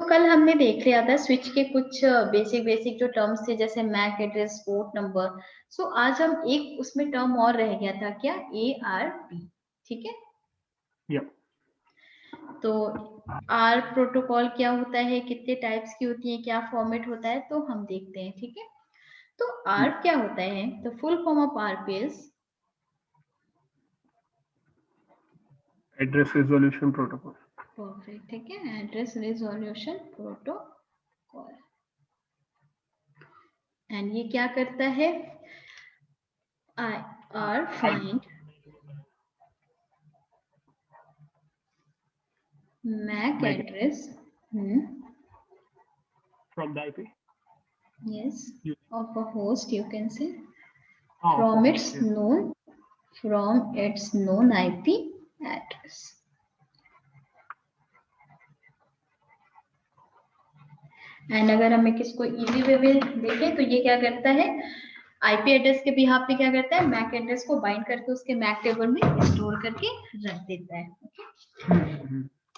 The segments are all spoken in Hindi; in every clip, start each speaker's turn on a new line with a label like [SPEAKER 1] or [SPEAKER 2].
[SPEAKER 1] कल हमने देख लिया था स्विच के कुछ बेसिक जो टर्म्स थे, जैसे मैक एड्रेस, पोर्ट नंबर। सो आज हम एक उसमें टर्म और रह गया था, क्या? ARP। ठीक है।
[SPEAKER 2] Yeah.
[SPEAKER 1] तो आर प्रोटोकॉल क्या होता है, कितने टाइप्स की होती है, क्या फॉर्मेट होता है, तो हम देखते हैं। ठीक है। तो आर्प क्या होता है? तो full form of ARP is
[SPEAKER 2] Address resolution protocol.
[SPEAKER 1] Perfect. ठीक है, एड्रेस रिजोल्यूशन प्रोटोकॉल। एंड ये क्या करता है? I R find MAC
[SPEAKER 2] MAC
[SPEAKER 1] address
[SPEAKER 2] from the IP.
[SPEAKER 1] yes
[SPEAKER 2] You,
[SPEAKER 1] of a host, you can say,
[SPEAKER 2] oh,
[SPEAKER 1] from
[SPEAKER 2] host.
[SPEAKER 1] its
[SPEAKER 2] Yes.
[SPEAKER 1] known IP address. And अगर हम इसको इजी वे में देखें तो ये क्या करता है? आईपी एड्रेस के बिहाफ पे क्या करता है? मैक एड्रेस को बाइंड करके उसके मैक टेबल में स्टोर करके रख देता है।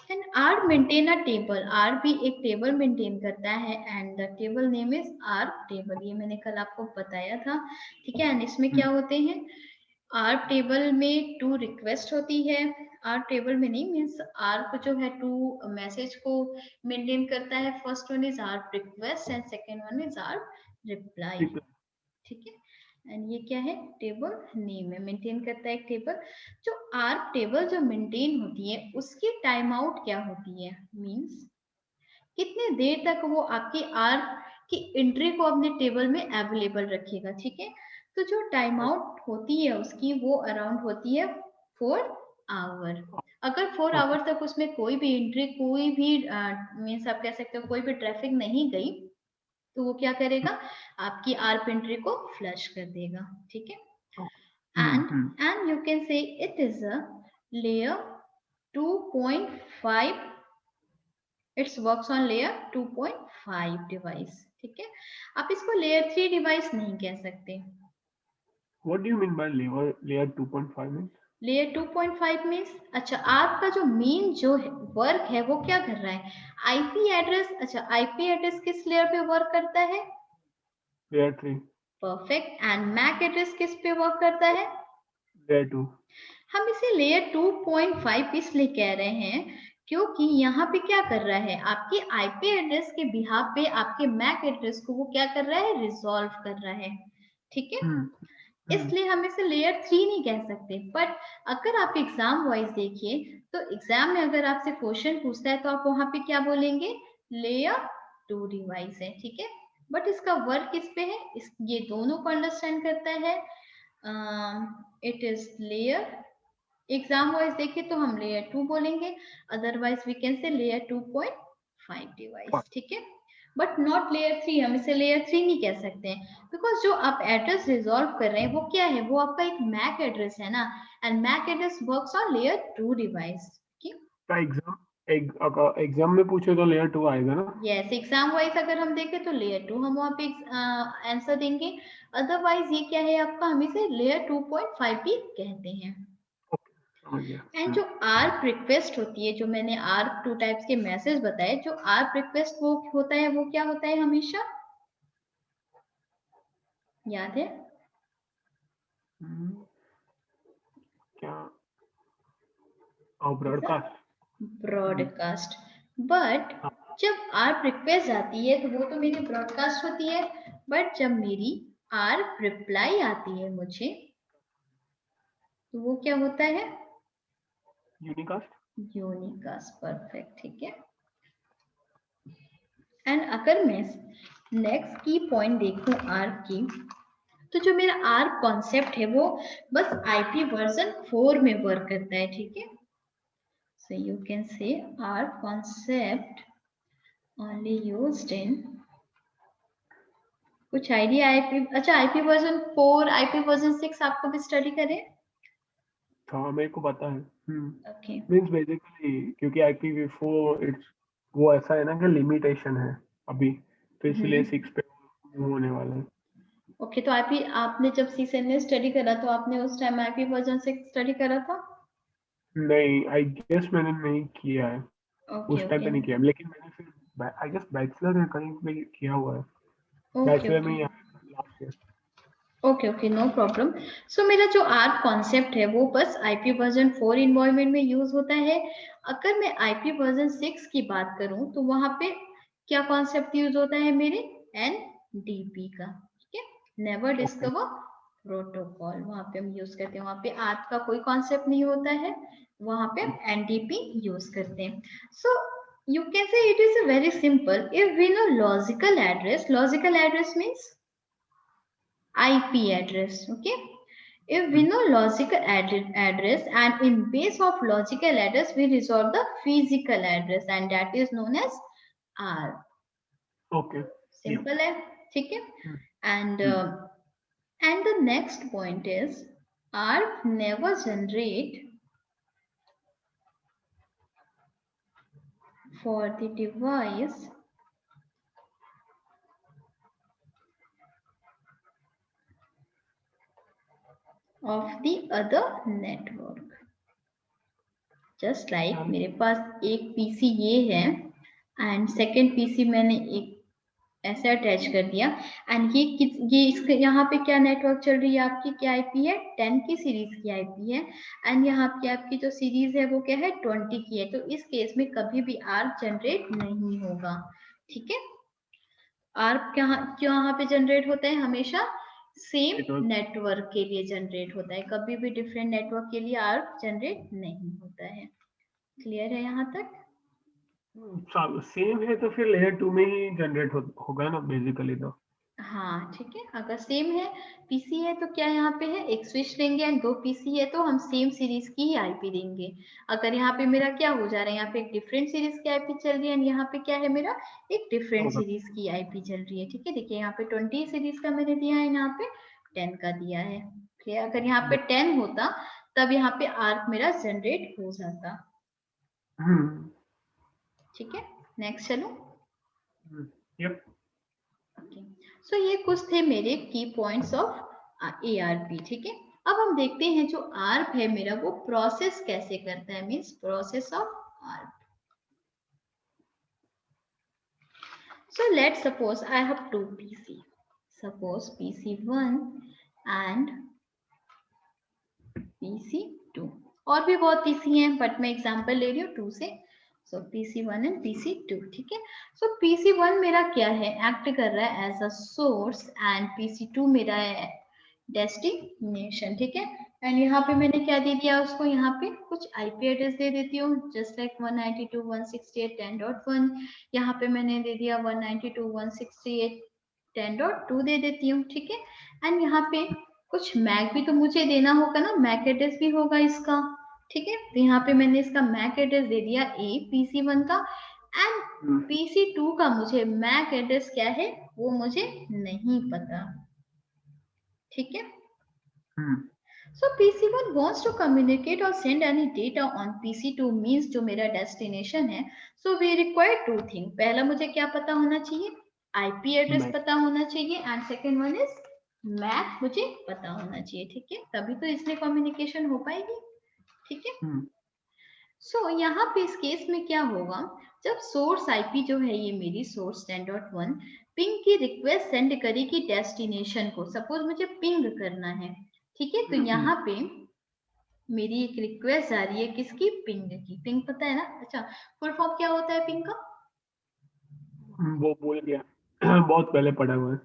[SPEAKER 1] And ARP maintain a table, ARP भी एक टेबल मेंटेन करता है and the table name is ARP table. ये मैंने कल आपको बताया था। ठीक है। एंड इसमें क्या होते हैं? आर टेबल में 2 रिक्वेस्ट होती है। आर टेबल में नहीं, मीन्स आर को जो है 2 मैसेज को मेंटेन करता है। First one is ARP request and second one is ARP reply. ठीक है। एंड ये क्या है? टेबल नेम है, मेंटेन करता है एक टेबल। जो आर टेबल जो मेंटेन होती है उसकी टाइम आउट क्या होती है? मीन्स कितने देर तक वो आपकी आर की एंट्री को अपने टेबल में अवेलेबल रखेगा। ठीक है। तो जो टाइम आउट होती है उसकी वो अराउंड होती है 4 आवर। अगर 4 आवर तक उसमें कोई भी एंट्री, कोई भी मीन्स आप कह सकते हो कोई भी ट्रैफिक नहीं गई, तो वो क्या करेगा? आपकी आर एंट्री को फ्लश कर देगा। ठीक है। And you can say it is a layer 2.5, it's works on layer 2.5 device. ठीक है। आप इसको लेयर 3 डिवाइस नहीं कह सकते।
[SPEAKER 2] What do you mean by layer 2.5 means?
[SPEAKER 1] Layer 2.5 means, अच्छा, आपका जो मेन जो वर्क है वो क्या कर रहा है? IP address. अच्छा, आईपी एड्रेस किस लेयर पे वर्क करता है?
[SPEAKER 2] Layer 3.
[SPEAKER 1] Perfect. And MAC address किस पे वर्क करता है?
[SPEAKER 2] Layer 2.
[SPEAKER 1] हम इसे लेयर 2.5 इसलिए कह रहे हैं क्योंकि यहाँ पे क्या कर रहा है? आपके आईपी एड्रेस के बिहाफ पे आपके मैक एड्रेस को वो क्या कर रहा है? रिजॉल्व कर रहा है। ठीक है। इसलिए हम इसे लेयर 3 नहीं कह सकते। बट अगर आप एग्जाम वाइज देखिए तो एग्जाम में अगर आपसे क्वेश्चन पूछता है तो आप वहां पे क्या बोलेंगे? लेयर 2 डिवाइस है। ठीक है। बट इसका वर्क किस पे है? ये दोनों को अंडरस्टैंड करता है। It is layer, exam wise देखे तो हम लेयर 2 बोलेंगे, otherwise we can say layer 2.5 device. ठीक है। बट नॉट लेयर 3, हम इसे लेयर 3 नहीं कह सकते हैं बिकॉज जो आप एड्रेस रिजॉल्व कर रहे हैं वो क्या है? वो आपका एक मैक एड्रेस है ना, and MAC address works on layer 2 device.
[SPEAKER 2] Exam में पूछे तो लेयर 2 आएगा ना?
[SPEAKER 1] यस, एग्जाम वाइज अगर हम देखें तो लेयर 2 हम वहां पे आंसर देंगे। अदरवाइज ये क्या है आपका? हम इसे लेयर 2.5 भी कहते हैं। एंड जो आर्प रिक्वेस्ट होती है, जो मैंने आर्प 2 टाइप्स के मैसेज बताए, जो आर्प रिक्वेस्ट वो होता है, वो क्या होता है हमेशा? याद है?
[SPEAKER 2] क्या?
[SPEAKER 1] ब्रॉडकास्ट। बट जब आर्प रिक्वेस्ट आती है तो वो तो मेरी ब्रॉडकास्ट होती है। बट जब मेरी आर्प रिप्लाई आती है मुझे, तो वो क्या होता है? यूनिकास्ट। परफेक्ट। ठीक है। एंड अगर मैं नेक्स्ट की पॉइंट देखूं आर्प की, तो जो मेरा आर्प कॉन्सेप्ट है वो बस आईपी वर्जन 4 में वर्क करता है। ठीक है। So you can say ARP concept only used in, कुछ आइडिया आईपी? अच्छा, आईपी वर्जन 4, आईपी वर्जन 6 आपको भी स्टडी करें?
[SPEAKER 2] हाँ, मेरे को पता है।
[SPEAKER 1] ओके।
[SPEAKER 2] मींस बेसिकली क्योंकि IPv4 इट्स वो ऐसा है ना कि लिमिटेशन है अभी, तो इसलिए 6 पे होने वाला है।
[SPEAKER 1] ओके। तो आईपी आपने जब सीसेन में स्टडी करा तो आपने उस टाइम आईपी वर्जन 6 स्टडी करा था?
[SPEAKER 2] नहीं, आई गेस मैंने नहीं किया है।
[SPEAKER 1] ओके
[SPEAKER 2] उस टाइम पे
[SPEAKER 1] ओके।
[SPEAKER 2] नहीं किया, लेकिन मैंने फिर आई गेस बैचलर है, कहीं पे किया हुआ है,
[SPEAKER 1] ओके
[SPEAKER 2] बैचलर में
[SPEAKER 1] okay
[SPEAKER 2] last year.
[SPEAKER 1] Okay okay, no problem. So मेरा जो आर्क कॉन्सेप्ट है वो बस आईपी वर्जन 4 इन्वायरमेंट में यूज होता है। अगर मैं आईपी वर्जन 6 की बात करूं तो वहां पे क्या कॉन्सेप्ट यूज होता है मेरे, एनडीपी का, ठीक है, नेवर
[SPEAKER 2] ओके
[SPEAKER 1] डिस्कवर प्रोटोकॉल, वहां पे हम यूज करते हैं। वहां पे आर्क का कोई कॉन्सेप्ट नहीं होता है, वहां पे एनडीपी यूज करते हैं। सो you can say it is a very simple. If we know logical address means IP address, okay. If we know logical address, and in base of logical address we resolve the physical address, and that is known as R.
[SPEAKER 2] Okay
[SPEAKER 1] Simple है, ठीक है। And the next point is R never generate for the device of the other network. Just like मेरे पास एक पीसी ये है एंड सेकेंड पीसी मैंने एक ऐसे अटैच कर दिया, एंड ये इसके यहाँ पे क्या नेटवर्क चल रही है आपकी, क्या आईपी है, 10 की सीरीज की आईपी है, एंड यहाँ पे आपकी जो सीरीज है वो क्या है, 20 की है। तो इस केस में कभी भी आर्क जनरेट नहीं होगा, ठीक है। आर्क क्यों यहाँ पे जनरेट होता है, हमेशा सेम नेटवर्क के लिए जनरेट होता है, कभी भी डिफरेंट नेटवर्क के लिए आर्क जनरेट नहीं होता है। क्लियर है यहाँ तक?
[SPEAKER 2] सेम है तो फिर लेयर 2 में ही जनरेट होगा ना बेसिकली तो।
[SPEAKER 1] हाँ ठीक है, अगर सेम है, पीसी है तो क्या यहाँ पे है, एक स्विच देंगे, एंड दो पीसी है तो हम सेम सीरीज की ही आईपी देंगे। अगर यहाँ पे मेरा क्या हो जा रहा है, यहाँ पे एक डिफरेंट सीरीज की आईपी चल रही है, एंड यहाँ पे क्या है मेरा, एक डिफरेंट सीरीज की आईपी चल रही है, ठीक है। देखिए यहाँ पे 20 सीरीज का मैंने दिया है, यहाँ पे 10 का दिया है, ठीक है। अगर यहाँ पे 10 होता तब यहाँ पे आर्क मेरा जनरेट हो जाता, ठीक है। नेक्स्ट चलो।
[SPEAKER 2] यप
[SPEAKER 1] ओके, सो ये कुछ थे मेरे की पॉइंट्स ऑफ एआरपी, ठीक है। अब हम देखते हैं जो आर्प है मेरा वो प्रोसेस कैसे करता है, means process of ARP. So let's suppose I have two PC, suppose PC1 and PC2, और भी बहुत पीसी हैं बट मैं एग्जांपल ले रही हूँ 2 से। सो PC1 एंड PC2, ठीक है। सो PC1 मेरा क्या है, एक्ट कर रहा है as a source, and PC2 मेरा है डेस्टिनेशन, ठीक है। एंड यहाँ पे मैंने क्या दे दिया उसको, यहाँ पे कुछ आईपी एड्रेस दे देती हूँ, जस्ट लाइक 192.168.10.1। यहाँ पे मैंने दे दिया 192.168.10.2 दे देती हूँ, ठीक है। एंड यहाँ पे कुछ मैक भी तो मुझे देना होगा ना, मैक एड्रेस भी होगा इसका, ठीक है। तो यहाँ पे मैंने इसका मैक एड्रेस दे दिया A PC1 का, एंड PC2 का मुझे मैक एड्रेस क्या है वो मुझे नहीं पता, ठीक है। So PC1 wants to communicate or send any data on PC2 means जो मेरा डेस्टिनेशन है, so we require two things। पहला मुझे क्या पता होना चाहिए, IP एड्रेस पता होना चाहिए, and second one is MAC मुझे पता होना चाहिए, ठीक है। तभी तो इसमें कम्युनिकेशन हो पाएगी, ठीक है। सो यहाँ पे इस केस में क्या होगा, जब सोर्स आईपी जो है ये मेरी सोर्स 10.1 पिंग की रिक्वेस्ट सेंड करेगी डेस्टिनेशन को, सपोज मुझे पिंग करना है, ठीक है। तो यहाँ पे मेरी एक रिक्वेस्ट आ रही है किसकी, पिंग की। पिंग पता है ना, अच्छा फुल फॉर्म क्या होता है पिंग का,
[SPEAKER 2] वो भूल गया बहुत पहले पढ़ा हुआ है।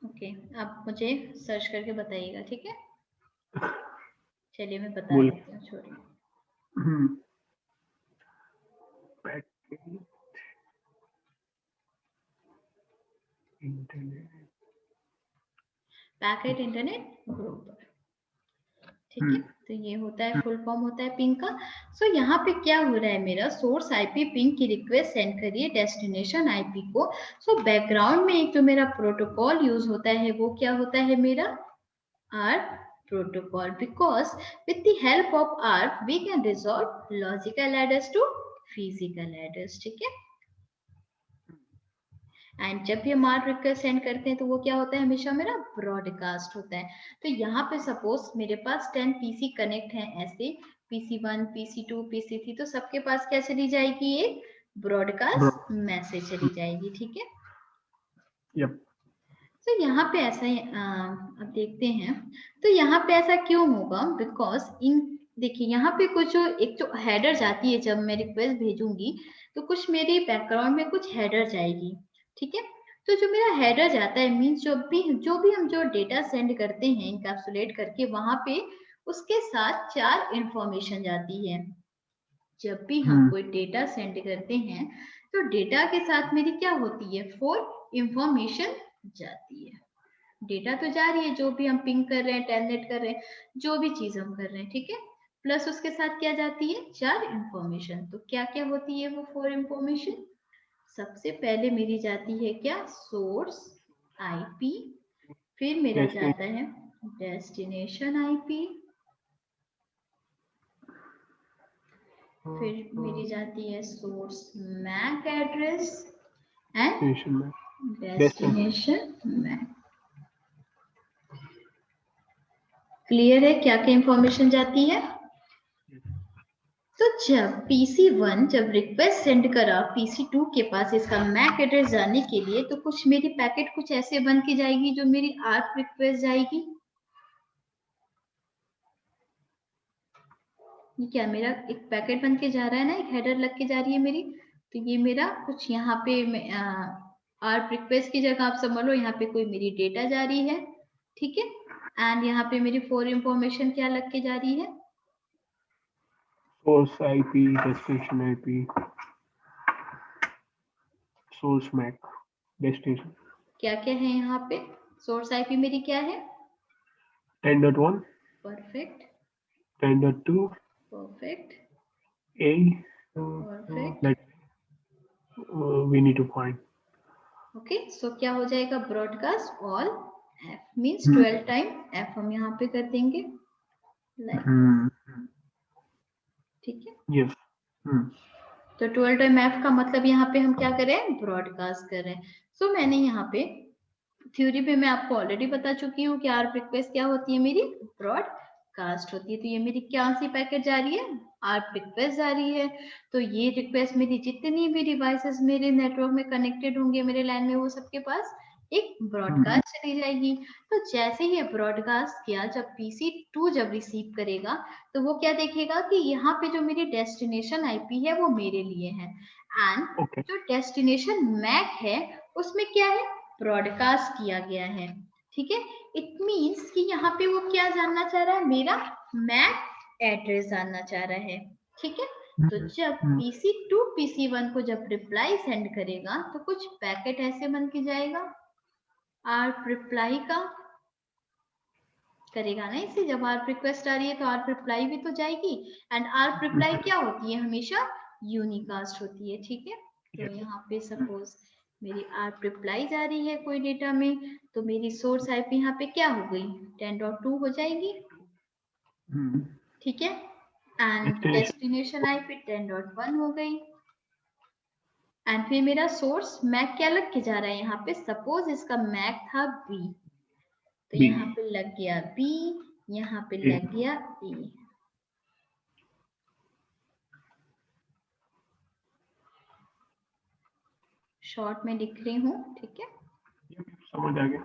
[SPEAKER 1] ओके आप मुझे सर्च करके बताइएगा, ठीक है। चलिए मैं बता
[SPEAKER 2] भूल
[SPEAKER 1] देती हूँ, छोड़िए। पैकेट इंटरनेट ग्रुप, ठीक है। तो ये होता है, फुल फॉर्म होता है पिंग का। सो यहाँ पे क्या हो रहा है, मेरा सोर्स आईपी पिंग की रिक्वेस्ट सेंड करिए डेस्टिनेशन आईपी को। सो बैकग्राउंड में एक जो मेरा प्रोटोकॉल यूज होता है वो क्या होता है मेरा, ARP protocol, because with the help of ARP we can resolve logical address to physical address, ठीक है। एंड जब भी हम आर्क रिक्वेस्ट सेंड करते हैं तो वो क्या होता है, हमेशा मेरा ब्रॉडकास्ट होता है। तो यहाँ पे सपोज मेरे पास 10 पीसी कनेक्ट हैं ऐसे, PC1 PC2 PC3, तो सबके पास क्या चली जाएगी, एक ब्रॉडकास्ट मैसेज चली जाएगी, ठीक है।
[SPEAKER 2] यप।
[SPEAKER 1] तो यहाँ पे ऐसा अब देखते हैं, तो यहाँ पे ऐसा क्यों होगा, बिकॉज इन देखिए यहाँ पे कुछ एक जो हेडर जाती है, जब मैं रिक्वेस्ट भेजूंगी तो कुछ मेरी बैकग्राउंड में कुछ हेडर जाएगी, ठीक है। तो जो मेरा हेडर जाता है मीन्स जो भी हम जो डेटा सेंड करते हैं इनकैप्सुलेट करके, वहां पे उसके साथ 4 इंफॉर्मेशन जाती है। जब भी हम कोई डेटा सेंड करते हैं तो डेटा के साथ मेरी क्या होती है, 4 इंफॉर्मेशन जाती है। डेटा तो जा रही है, जो भी हम पिंग कर रहे हैं, टेलनेट कर रहे हैं, जो भी चीज हम कर रहे हैं, ठीक है। प्लस उसके साथ क्या जाती है, 4 इंफॉर्मेशन। तो क्या क्या होती है वो 4 इंफॉर्मेशन। सबसे पहले मेरी जाती है क्या, सोर्स आईपी, फिर मेरा जाता है डेस्टिनेशन आईपी, फिर मेरी जाती है source MAC address and destination MAC. Clear है क्या क्या इंफॉर्मेशन जाती है। तो जब PC1 जब रिक्वेस्ट सेंड करा PC2 के पास इसका मैक एड्रेस जाने के लिए, तो कुछ मेरी पैकेट कुछ ऐसे बन के जाएगी जो मेरी ARP रिक्वेस्ट जाएगी। ये क्या मेरा एक पैकेट बन के जा रहा है ना, एक हेडर लग के जा रही है मेरी। तो ये मेरा कुछ यहाँ पे ARP रिक्वेस्ट की जगह आप समझ लो यहाँ पे कोई मेरी डेटा जा रही है, ठीक है। एंड यहाँ पे मेरी 4 इंफॉर्मेशन क्या लग के जा रही है,
[SPEAKER 2] source IP, destination IP, source MAC, destination. क्या
[SPEAKER 1] क्या है यहाँ पे, सोर्स आईपी मेरी क्या है,
[SPEAKER 2] 10.1,
[SPEAKER 1] perfect,
[SPEAKER 2] 10.2,
[SPEAKER 1] perfect,
[SPEAKER 2] A,
[SPEAKER 1] perfect,
[SPEAKER 2] we need to find.
[SPEAKER 1] Okay. So क्या हो जाएगा, broadcast all F means 12 time F हम यहाँ पे कर देंगे लाइक, ठीक है।
[SPEAKER 2] यस।
[SPEAKER 1] तो 12 टाइम F का मतलब यहाँ पे हम क्या करें, ब्रॉडकास्ट कर रहे हैं। सो मैंने यहाँ पे थ्योरी पे मैं आपको ऑलरेडी बता चुकी हूँ कि ARP रिक्वेस्ट क्या होती है, मेरी ब्रॉडकास्ट होती है। तो ये मेरी क्या सी पैकेट जा रही है, ARP रिक्वेस्ट जा रही है। तो ये रिक्वेस्ट मेरी जितनी भी डिवाइसेस मेरे नेटवर्क में कनेक्टेड होंगे मेरे लैन में, वो सबके पास एक ब्रॉडकास्ट चली जाएगी। तो जैसे ही ब्रॉडकास्ट किया, जब PC2 जब रिसीव करेगा तो वो क्या देखेगा कि यहाँ पे जो मेरी डेस्टिनेशन आईपी है वो मेरे लिए है, एंड जो डेस्टिनेशन मैक है उसमें क्या है, ब्रॉडकास्ट किया गया है, ठीक है। इट मींस कि यहाँ पे वो क्या जानना चाह रहा है, मेरा मैक एड्रेस जानना चाह रहा है, ठीक है। तो जब PC2 PC1 को जब रिप्लाई सेंड करेगा तो कुछ पैकेट ऐसे बन के जाएगा, ARP रिप्लाई का करेगा ना इसे। जब ARP रिक्वेस्ट आ रही है तो ARP रिप्लाई भी तो जाएगी, एंड ARP रिप्लाई क्या होती है, हमेशा यूनिकास्ट होती है, ठीक है। तो यहाँ पे सपोज मेरी ARP रिप्लाई जा रही है कोई डेटा में, तो मेरी सोर्स आईपी यहाँ पे क्या हो गई, 10.2 हो जाएगी, ठीक है। एंड डेस्टिनेशन आईपी 10.1 हो गई, एंड फिर मेरा सोर्स मैक क्या लग के जा रहा है यहाँ पे, सपोज इसका मैक था B, तो यहाँ पे लग गया B, यहाँ पे लग गया A। शॉर्ट में लिख रही हूँ, ठीक है,
[SPEAKER 2] समझ आ गया।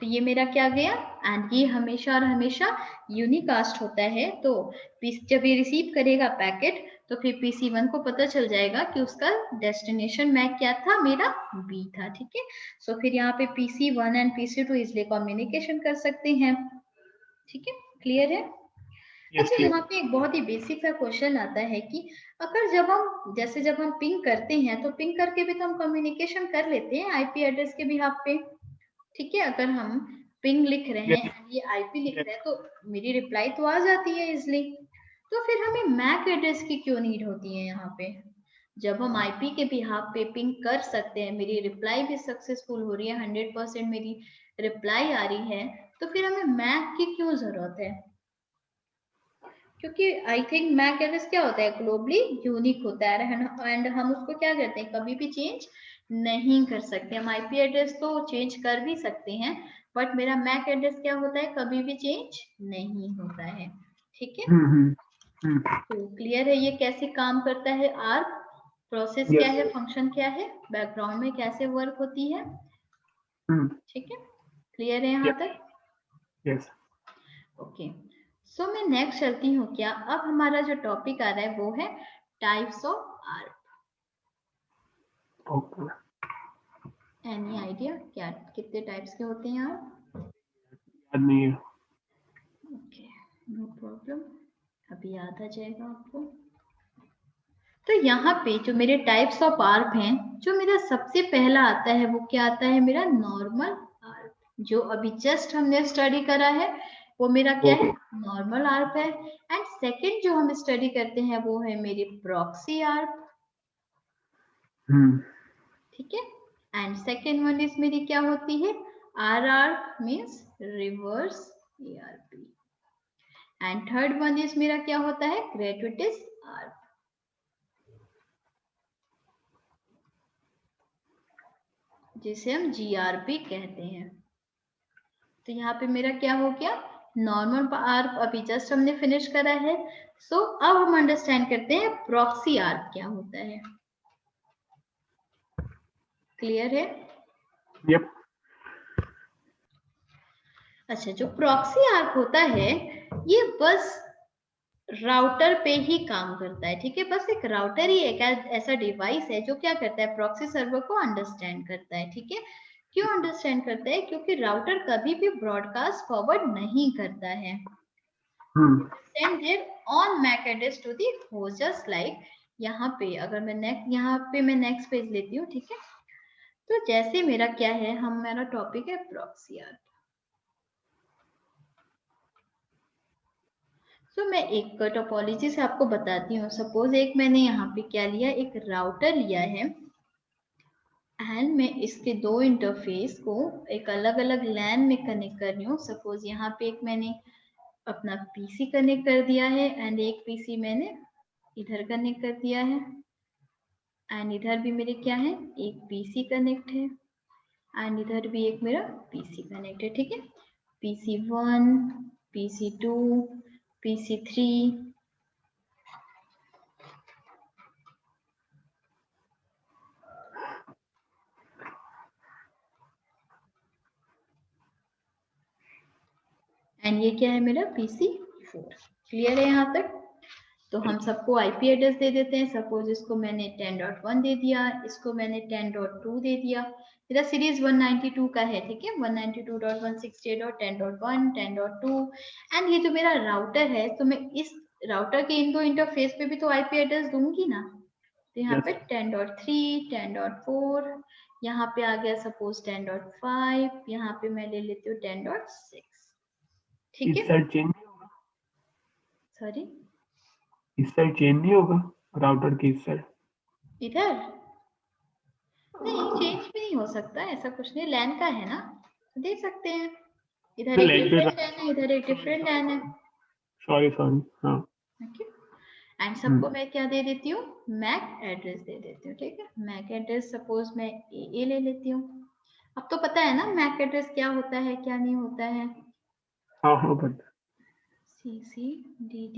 [SPEAKER 1] तो ये मेरा क्या गया, एंड ये हमेशा और हमेशा यूनिकास्ट होता है। तो जब ये रिसीव करेगा पैकेट तो फिर PC1 को पता चल जाएगा कि उसका डेस्टिनेशन मैक क्या था, मेरा B था, ठीक है। सो फिर यहाँ पे PC1 एंड PC2 इसलिए कम्युनिकेशन कर सकते हैं, ठीक है। क्लियर है। अच्छा, यहाँ पे एक बहुत ही बेसिक सा क्वेश्चन आता है कि अगर जब हम पिंग करते हैं तो पिंग करके भी तो हम कम्युनिकेशन कर लेते हैं आईपी एड्रेस के बिहाफ पे, ठीक है। अगर हम पिंग लिख रहे हैं, ये आईपी लिख रहे हैं, तो मेरी रिप्लाई तो आ जाती है इजली। तो फिर हमें मैक एड्रेस की क्यों नीड होती है यहाँ पे, जब हम आईपी के बिहाफ पे पिंग कर सकते हैं, मेरी रिप्लाई भी सक्सेसफुल हो रही है, 100% मेरी रिप्लाई आ रही है, तो फिर हमें मैक की क्यों जरूरत है। क्योंकि आई थिंक मैक एड्रेस क्या होता है, ग्लोबली यूनिक होता है, एंड हम उसको क्या करते हैं, कभी भी चेंज नहीं कर सकते। हम आईपी एड्रेस तो चेंज कर भी सकते हैं, बट मेरा मैक एड्रेस क्या होता है, कभी भी चेंज नहीं होता है, ठीक है। तो क्लियर है ये कैसे काम करता है ARP। Process
[SPEAKER 2] Yes.
[SPEAKER 1] क्या है, फंक्शन क्या है, बैकग्राउंड में कैसे वर्क होती है। ठीक है, क्लियर है यहाँ तक?
[SPEAKER 2] यस।
[SPEAKER 1] ओके, सो मैं नेक्स्ट चलती हूँ क्या। अब हमारा जो टॉपिक आ रहा है वो है types of art.
[SPEAKER 2] Okay,
[SPEAKER 1] any idea क्या कितने टाइप्स के होते हैं आर्ट?
[SPEAKER 2] याद नहीं है।
[SPEAKER 1] ओके, नो प्रॉब्लम, अभी याद आ जाएगा आपको। तो यहाँ पे जो मेरे टाइप्स ऑफ आर्क हैं, जो मेरा सबसे पहला आता है वो क्या आता है, मेरा नॉर्मल आर्क, जो अभी जस्ट हमने स्टडी करा है वो मेरा क्या है, नॉर्मल आर्क है। एंड सेकंड जो हम स्टडी करते हैं वो है मेरी प्रॉक्सी आर्क। ठीक है, एंड सेकंड वन इज मेरी क्या होती है, RARP means reverse ARP। And third one is मेरा क्या होता है, ग्रेटुइटिस आर्क, जिसे हम GRP कहते हैं। तो यहाँ पे मेरा क्या हो गया, नॉर्मल आर्क अभी जस्ट हमने फिनिश करा है। सो अब हम अंडरस्टैंड करते हैं प्रॉक्सी आर्क क्या होता है। क्लियर है?
[SPEAKER 2] यप।
[SPEAKER 1] अच्छा, जो प्रॉक्सी आर्क होता है ये बस राउटर पे ही काम करता है। ठीक है, बस एक राउटर ही एक ऐसा डिवाइस है जो क्या करता है, प्रॉक्सी सर्वर को अंडरस्टैंड करता है। ठीक है, क्यों अंडरस्टैंड करता है, क्योंकि राउटर कभी भी ब्रॉडकास्ट फॉरवर्ड नहीं करता है। Send their on MAC address to the host, just like यहाँ पे अगर मैं नेक्स्ट पेज लेती हूँ। ठीक है, तो जैसे मेरा क्या है, मेरा टॉपिक है प्रॉक्सी आर्क। तो मैं एक टोपोलॉजी से आपको बताती हूँ। सपोज एक मैंने यहाँ पे क्या लिया, एक राउटर लिया है एंड मैं इसके दो इंटरफेस को एक अलग अलग लैन में कनेक्ट कर रही हूँ। सपोज यहाँ पे एक मैंने अपना पीसी कनेक्ट कर दिया है एंड एक पीसी मैंने इधर कनेक्ट कर दिया है एंड इधर भी मेरे क्या है, एक पीसी कनेक्ट है एंड इधर भी एक मेरा पीसी कनेक्ट है। ठीक है, PC1, PC2, PC3, एंड ये क्या है मेरा PC4। क्लियर है यहाँ तक? तो हम सबको IP एड्रेस दे देते हैं। सपोज इसको मैंने 10.1 दे दिया, इसको मैंने 10.2 दे दिया। मेरा सीरीज 192 का है। ठीक है, 192.168.10.1, 10.2 एंड ये जो मेरा राउटर है, तो मैं इस राउटर के इन दो इंटरफेस पे भी तो IP एड्रेस दूंगी ना। तो यहाँ पे 10.3, 10.4, यहाँ पे आ गया सपोज 10.5, यहाँ पे मैं ले लेती हूँ 10.6। ठीक है,
[SPEAKER 2] इस साइड चेंज नहीं होगा?
[SPEAKER 1] सॉरी,
[SPEAKER 2] इस साइड चेंज नहीं होगा राउटर की इस साइड?
[SPEAKER 1] इधर नहीं, चेंज भी नहीं हो सकता, ऐसा कुछ नहीं, लैन का है ना, दे सकते हैं। इधर एक डिफरेंट लैन है, इधर एक डिफरेंट लैन है।
[SPEAKER 2] सॉरी हाँ।
[SPEAKER 1] ओके, एंड सबको मैं क्या दे देती हूँ, मैक एड्रेस दे देती हूँ। ठीक है, मैक एड्रेस सपोज मैं ए ले लेती हूँ। अब तो पता है ना मैक एड्रेस क्या होता है क्या नहीं होता है।
[SPEAKER 2] हाँ पता।
[SPEAKER 1] CCDD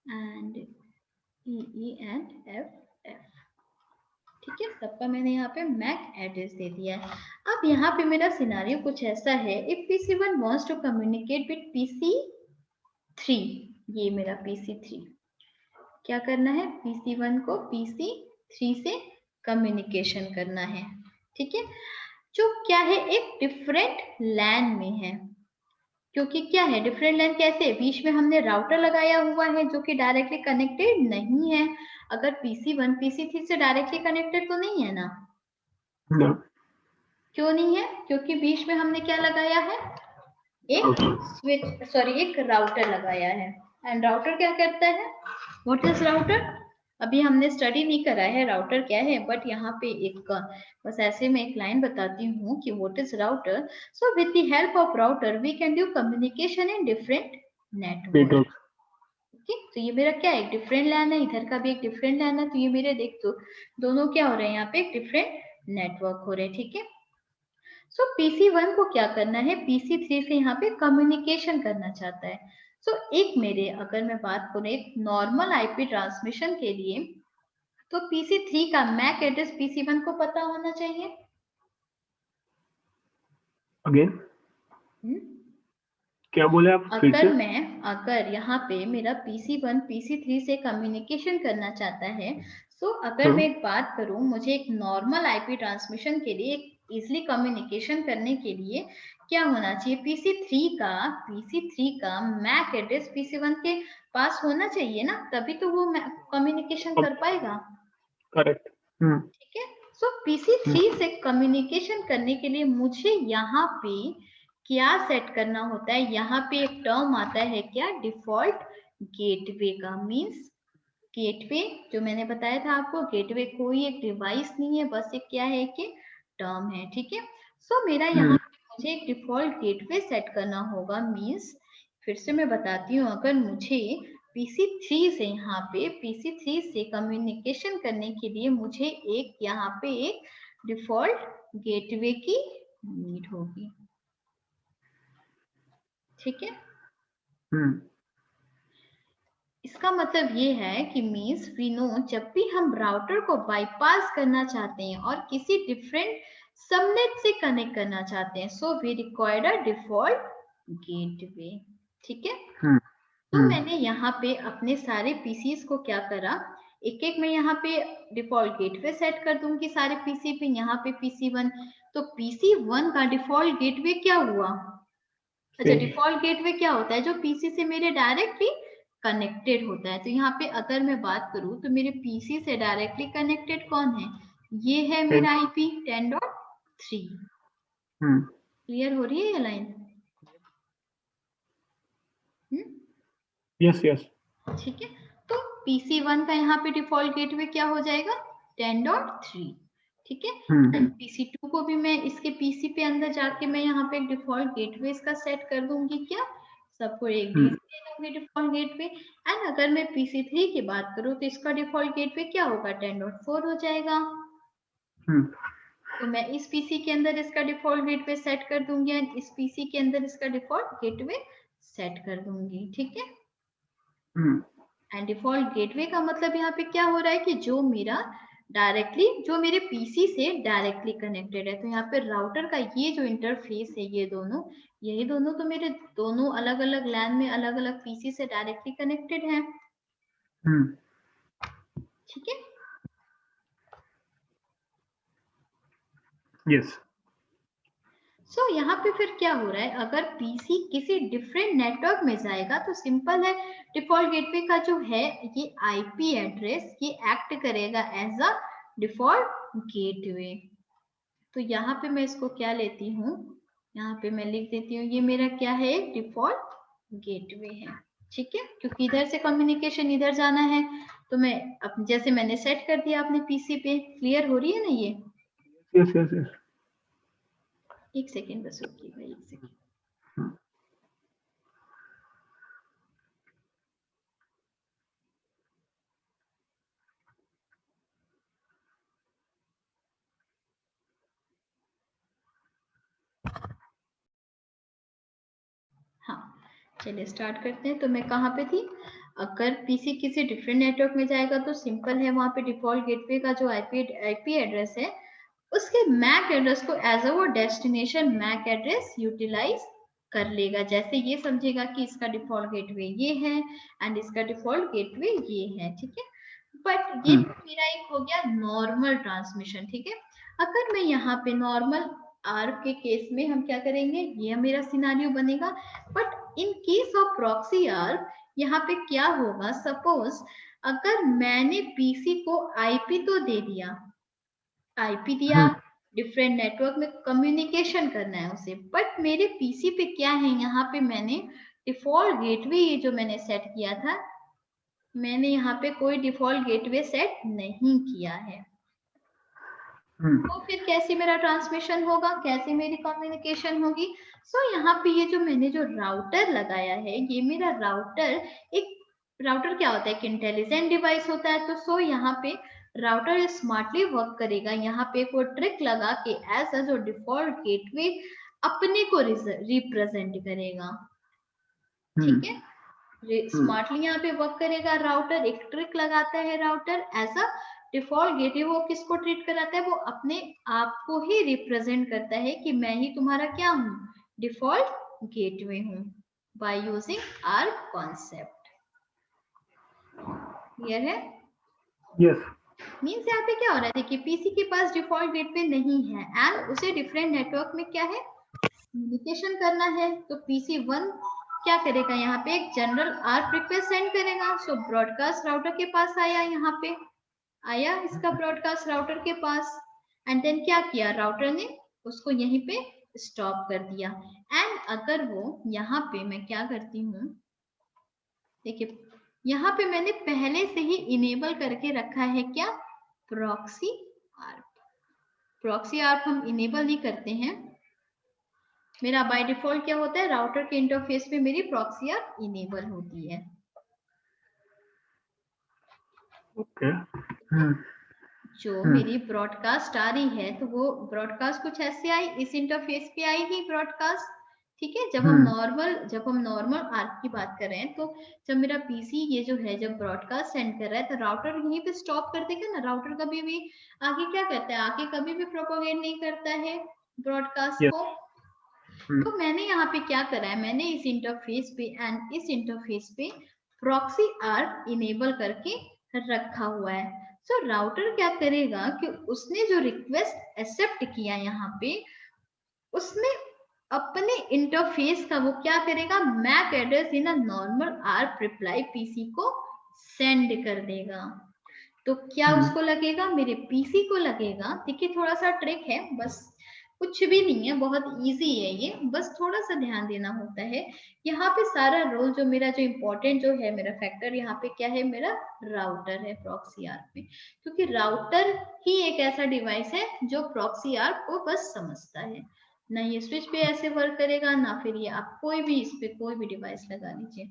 [SPEAKER 1] and EE and FF। ठीक है, सबका मैंने यहाँ पे मैक एड्रेस दे दिया है। अब यहाँ पे मेरा सिनारियो कुछ ऐसा है, if PC1 wants to communicate with PC3, ये मेरा PC3 क्या करना है, PC1 को PC3 से कम्युनिकेशन करना है। ठीक है, जो क्या है, एक डिफरेंट लैन में है। क्योंकि क्या है, डिफरेंट लैन कैसे, बीच में हमने राउटर लगाया हुआ है जो कि डायरेक्टली कनेक्टेड नहीं है। अगर PC1 PC3 से डायरेक्टली कनेक्टेड तो नहीं है ना।
[SPEAKER 2] No.
[SPEAKER 1] क्यों नहीं है, क्योंकि बीच में हमने क्या लगाया है, एक स्विच, सॉरी एक राउटर लगाया है। एंड राउटर क्या करता है, व्हाट इज राउटर, अभी हमने स्टडी नहीं करा है राउटर क्या है, बट यहाँ पे एक बस ऐसे में एक लाइन बताती हूँ कि what is router. So with the help of router we can do communication in different network. Okay, तो ये मेरा क्या है, एक डिफरेंट लैन है, इधर का भी एक डिफरेंट लैन है, तो ये मेरे देख तो दोनों क्या हो रहे हैं, यहाँ पे एक डिफरेंट नेटवर्क हो रहे हैं। ठीक है, सो PC1 को क्या करना है, PC3 से यहाँ पे कम्युनिकेशन करना चाहता है। सो एक मेरे, अगर मैं बात करूँ एक नॉर्मल IP ट्रांसमिशन के लिए, तो PC3 का मैक एड्रेस PC1 को पता होना चाहिए।
[SPEAKER 2] अगेन क्या बोले आप फिर से?
[SPEAKER 1] अगर यहाँ पे मेरा PC1 PC3 से कम्युनिकेशन करना चाहता है, अगर मैं एक बात करूं, मुझे एक नॉर्मल आईपी ट्रांसमिशन के लिए इजिली कम्युनिकेशन करने के लिए क्या होना चाहिए, PC3 का मैक एड्रेस PC1 के पास होना चाहिए ना, तभी तो वो कम्युनिकेशन कर पाएगा।
[SPEAKER 2] करेक्ट।
[SPEAKER 1] ठीक है, सो PC3 से कम्युनिकेशन करने के लिए मुझे यहाँ पे क्या सेट करना होता है, यहाँ पे एक टर्म आता है क्या, डिफॉल्ट गेटवे का। मींस गेटवे जो मैंने बताया था आपको, गेटवे कोई एक डिवाइस नहीं है, बस एक क्या है कि टर्म है। ठीक है, सो मेरा यहाँ पे मुझे एक डिफॉल्ट गेटवे सेट करना होगा। मींस फिर से मैं बताती हूँ, अगर मुझे PC3 से यहाँ पे PC3 से कम्युनिकेशन करने के लिए मुझे एक यहाँ पे एक डिफॉल्ट गेटवे की नीड होगी। ठीक है, इसका मतलब ये है कि मीन्स वी नो, जब भी हम राउटर को बाईपास करना चाहते हैं और किसी डिफरेंट सबनेट से कनेक्ट करना चाहते हैं, so we required a default gateway. ठीक है, तो मैंने यहाँ पे अपने सारे पीसीस को क्या करा, एक एक मैं यहाँ पे डिफॉल्ट गेटवे सेट कर दूंगी सारे पीसी पे। यहाँ पे PC1, तो PC1 का डिफॉल्ट गेटवे क्या हुआ, अच्छा डिफॉल्ट गेटवे क्या होता है, जो पीसी से मेरे डायरेक्टली कनेक्टेड होता है। तो यहाँ पे अगर मैं बात करूं तो मेरे पीसी से डायरेक्टली कनेक्टेड कौन है, ये है मेरा IP 10.3। क्लियर हो रही है ये लाइन?
[SPEAKER 2] Yes yes.
[SPEAKER 1] ठीक है, तो PC1 का यहाँ पे डिफॉल्ट गेटवे क्या हो जाएगा, 10.3। ठीक है, PC2 को भी मैं इसके पीसी पे अंदर जाके मैं यहाँ पे एक डिफॉल्ट गेटवे इसका सेट कर दूंगी, क्या सबको एक डिफॉल्ट गेटवे। एंड अगर मैं PC3 की बात करूँ तो इसका डिफॉल्ट गेटवे क्या होगा, 10.4 हो जाएगा। तो मैं इस पीसी के अंदर इसका डिफॉल्ट गेटवे सेट कर दूंगी एंड इस पीसी के अंदर इसका डिफॉल्ट गेटवे सेट कर दूंगी। ठीक है, एंड डिफॉल्ट गेटवे का मतलब यहाँ पे क्या हो रहा है कि जो मेरा डायरेक्टली जो मेरे पीसी से डायरेक्टली कनेक्टेड है। तो यहाँ पे राउटर का ये जो इंटरफेस है, यही दोनों तो मेरे दोनों अलग अलग लैन में अलग अलग पीसी से डायरेक्टली कनेक्टेड है। ठीक है,
[SPEAKER 2] यस।
[SPEAKER 1] सो यहाँ पे फिर क्या हो रहा है, अगर पीसी किसी डिफरेंट नेटवर्क में जाएगा तो सिंपल है, डिफॉल्ट गेटवे का जो है ये आईपी एड्रेस ये एक्ट करेगा एज अ डिफॉल्ट गेटवे। तो यहाँ पे मैं इसको क्या लेती हूँ, यहाँ पे मैं लिख देती हूँ, ये मेरा क्या है, डिफॉल्ट गेटवे है। ठीक है, क्योंकि इधर से कम्युनिकेशन इधर जाना है, तो मैं जैसे मैंने सेट कर दिया अपने पीसी पे। क्लियर हो रही है ना ये?
[SPEAKER 2] Yes yes yes.
[SPEAKER 1] एक सेकेंड बस रुकिएगा, एक सेकेंड। हाँ चलिए स्टार्ट करते हैं। तो मैं कहाँ पे थी, अगर पीसी किसी डिफरेंट नेटवर्क में जाएगा तो सिंपल है, वहां पे डिफॉल्ट गेटवे का जो आईपी एड्रेस है उसके मैक एड्रेस को एज अ वो डेस्टिनेशन मैक एड्रेस यूटिलाइज कर लेगा। जैसे ये समझेगा कि इसका डिफॉल्ट गेटवे ये है एंड इसका डिफॉल्ट गेटवे ये है। ठीक है, बट ये मेरा एक हो गया नॉर्मल ट्रांसमिशन। ठीक है, अगर मैं यहाँ पे नॉर्मल आर्क के केस में हम क्या करेंगे, ये मेरा सिनारियो बनेगा। But in case of proxy arc यहाँ पे क्या होगा, सपोज अगर मैंने पीसी को आईपी तो दे दिया, आईपी दिया, डिफरेंट नेटवर्क में कम्युनिकेशन करना है उसे, बट मेरे पीसी पे क्या है, यहाँ पे मैंने डिफॉल्ट गेटवे ये जो मैंने सेट किया था, मैंने यहाँ पे कोई डिफॉल्ट गेटवे सेट नहीं किया है। तो फिर कैसे मेरा ट्रांसमिशन होगा, कैसे मेरी कम्युनिकेशन होगी। सो यहाँ पे ये जो मैंने जो राउटर लगाया है, ये मेरा राउटर क्या होता है, एक इंटेलिजेंट डिवाइस होता है। तो सो यहाँ पे राउटर स्मार्टली वर्क करेगा, यहाँ पे वो ट्रिक लगा के एज अ जो डिफॉल्ट गेटवे अपने को रिप्रेजेंट करेगा। ठीक है, स्मार्टली यहाँ पे वर्क करेगा राउटर, एक ट्रिक लगाता है router as a default gateway वो किसको ट्रीट कराता है, वो अपने आप को ही रिप्रेजेंट करता है कि मैं ही तुम्हारा क्या हूँ, डिफॉल्ट गेटवे हूँ, by using ARP concept. Clear है?
[SPEAKER 2] यस।
[SPEAKER 1] मीन्स यहाँ पे क्या हो रहा है, देखिए पीसी के पास डिफॉल्ट गेटवे नहीं है एंड उसे डिफरेंट नेटवर्क में क्या है, कम्युनिकेशन करना है। तो PC1 क्या करेगा, यहाँ पे एक जनरल आर्क रिक्वेस्ट सेंड करेगा। सो ब्रॉडकास्ट राउटर के पास आया, यहाँ पे आया इसका ब्रॉडकास्ट राउटर के पास, एंड देन क्या किया, राउटर ने उसको यहीं पे स्टॉप कर दिया। एंड अगर वो यहाँ पे मैं क्या करती हूँ, देखिए यहाँ पे मैंने पहले से ही इनेबल करके रखा है क्या, प्रॉक्सी आर्क। प्रॉक्सी आर्क हम इनेबल नहीं करते हैं, मेरा बाय डिफॉल्ट क्या होता है, राउटर के इंटरफेस पे मेरी प्रॉक्सी आर्क इनेबल होती है।
[SPEAKER 2] ओके।
[SPEAKER 1] जो मेरी ब्रॉडकास्ट आ रही है तो वो ब्रॉडकास्ट कुछ ऐसे आई, इस इंटरफेस पे आई ही ब्रॉडकास्ट, ठीक है। जब हम नॉर्मल आर्क की बात कर रहे हैं, तो जब मेरा पीसी ये जो है जब ब्रॉडकास्ट सेंड कर रहा है तो राउटर यहीं पे स्टॉप कर देगा ना। राउटर कभी भी आगे क्या करता है, आगे कभी भी प्रोपोगेट नहीं करता है ब्रॉडकास्ट को। तो मैंने यहाँ पे क्या करा है, मैंने इस इंटरफेस पे एंड इस इंटरफेस पे प्रॉक्सी आर्क इनेबल करके रखा हुआ है। सो राउटर क्या करेगा कि उसने जो रिक्वेस्ट एक्सेप्ट किया यहाँ पे, उसमें अपने इंटरफेस का वो क्या करेगा, MAC address in a normal ARP reply PC को सेंड कर देगा। तो क्या उसको लगेगा, मेरे पीसी को लगेगा। देखिए थोड़ा सा ट्रिक है, बस कुछ भी नहीं है, बहुत इजी है ये, बस थोड़ा सा ध्यान देना होता है। यहाँ पे सारा रोल जो मेरा जो इम्पोर्टेंट जो है मेरा फैक्टर यहाँ पे क्या है, मेरा राउटर है प्रॉक्सी आर्क में, क्योंकि राउटर ही एक ऐसा डिवाइस है जो प्रॉक्सी आर्क को बस समझता है। ना ये स्विच पे ऐसे वर्क करेगा, ना फिर ये आप कोई भी इस पे कोई भी डिवाइस लगा लीजिए।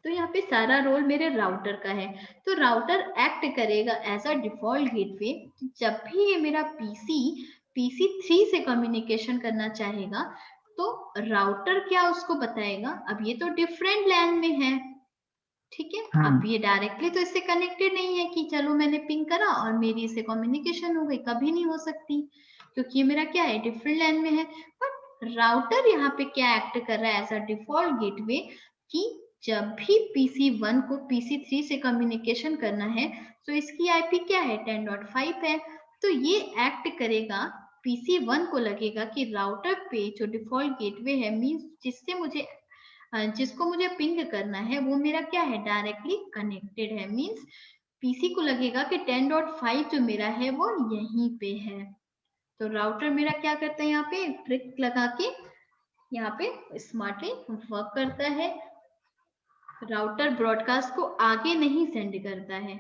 [SPEAKER 1] तो यहाँ पे सारा रोल मेरे राउटर का है। तो राउटर एक्ट करेगा एज अ डिफॉल्ट गेटवे। जब भी ये मेरा PC3 से कम्युनिकेशन करना चाहेगा तो राउटर क्या उसको बताएगा, अब ये तो डिफरेंट लैन में है, ठीक है। अब ये डायरेक्टली तो इससे कनेक्टेड नहीं है कि चलो मैंने पिंग करा और मेरी इससे कम्युनिकेशन हो गई, कभी नहीं हो सकती, क्योंकि ये मेरा क्या है, डिफरेंट लैन में है। बट राउटर यहाँ पे क्या एक्ट कर रहा है एज अ डिफॉल्ट गेटवे, कि जब भी PC1 को PC3 से कम्युनिकेशन करना है तो इसकी आईपी क्या है, 10.5 है। तो ये एक्ट करेगा, PC1 को लगेगा कि राउटर पे जो डिफॉल्ट गेटवे है, मीन्स जिसको मुझे पिंग करना है वो मेरा क्या है, डायरेक्टली कनेक्टेड है। मीन्स पीसी को लगेगा कि 10.5 जो मेरा है वो यहीं पे है। तो राउटर मेरा क्या करता है, यहाँ पे ट्रिक लगा के यहाँ पे स्मार्टली वर्क करता है। राउटर ब्रॉडकास्ट को आगे नहीं सेंड करता है,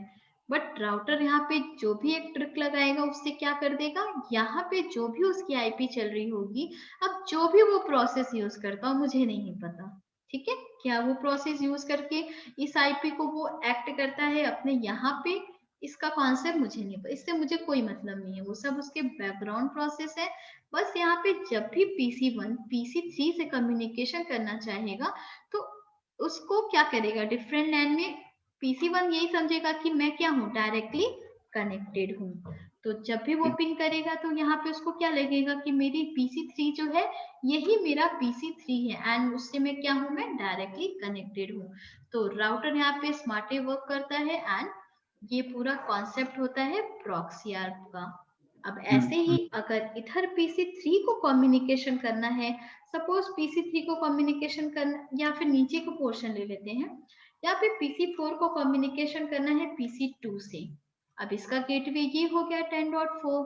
[SPEAKER 1] बट राउटर यहाँ पे जो भी एक ट्रिक लगाएगा उससे क्या कर देगा, यहाँ पे जो भी उसकी आईपी चल रही होगी, अब जो भी वो प्रोसेस यूज करता हो मुझे नहीं पता, ठीक है, क्या वो प्रोसेस यूज करके इस आईपी को वो एक्ट करता है अपने यहाँ पे, इसका कॉन्सेप्ट मुझे नहीं पता, इससे मुझे कोई मतलब नहीं है, वो सब उसके बैकग्राउंड प्रोसेस है। बस यहाँ पे जब भी PC1 PC3 से कम्युनिकेशन करना चाहेगा तो उसको क्या करेगा, डिफरेंट लैन में PC1 यही समझेगा कि मैं क्या हूँ, डायरेक्टली कनेक्टेड हूँ। तो जब भी वो पिंग करेगा तो यहाँ पे उसको क्या लगेगा कि मेरी PC3 जो है यही मेरा PC3 है एंड उससे मैं क्या हूँ, मैं डायरेक्टली कनेक्टेड हूँ। तो राउटर यहाँ पे स्मार्टली वर्क करता है एंड ये पूरा कॉन्सेप्ट होता है प्रॉक्सी आर्क का। अब ऐसे ही अगर इधर PC3 को कम्युनिकेशन करना है, सपोज PC3 को कम्युनिकेशन करना, या फिर नीचे को पोर्शन ले लेते हैं, या फिर PC4 को कम्युनिकेशन करना है PC2 से। अब इसका गेटवे ये हो गया 10.4।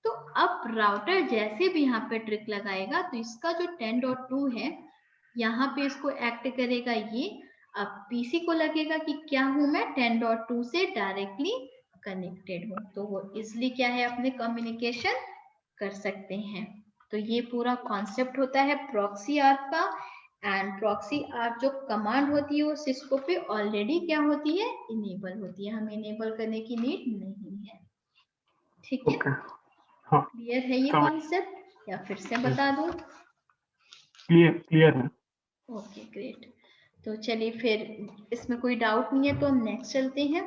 [SPEAKER 1] तो अब राउटर जैसे भी यहाँ पे ट्रिक लगाएगा तो इसका जो 10.2 है यहाँ पे इसको एक्ट करेगा ये। अब पीसी को लगेगा कि क्या हूं मैं, 10.2 से डायरेक्टली कनेक्टेड हूं, तो वो इसलिए क्या है, अपने कम्युनिकेशन कर सकते हैं। तो ये पूरा कॉन्सेप्ट होता है प्रॉक्सी आर्क का। एंड प्रॉक्सी आर्क जो कमांड होती है वो सिस्को पे ऑलरेडी क्या होती है, इनेबल होती है, हमें इनेबल करने की नीड नहीं है, ठीक है। क्लियर है ये कॉन्सेप्ट या फिर से बता दूं?
[SPEAKER 2] क्लियर है।
[SPEAKER 1] Okay great. तो चलिए फिर इसमें कोई डाउट नहीं है तो हम नेक्स्ट चलते हैं।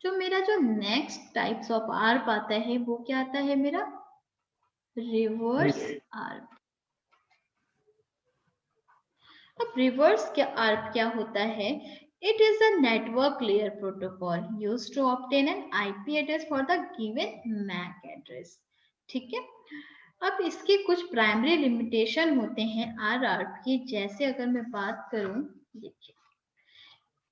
[SPEAKER 1] जो मेरा जो नेक्स्ट टाइप्स ऑफ आर्प आता है वो क्या आता है मेरा, रिवर्स आर्प। अब रिवर्स आर्प क्या होता है, it is a network layer protocol used to obtain an IP address for the given MAC address. ठीक है, अब इसके कुछ प्राइमरी लिमिटेशन होते हैं आर आर्प की। जैसे अगर मैं बात करूं, देखिए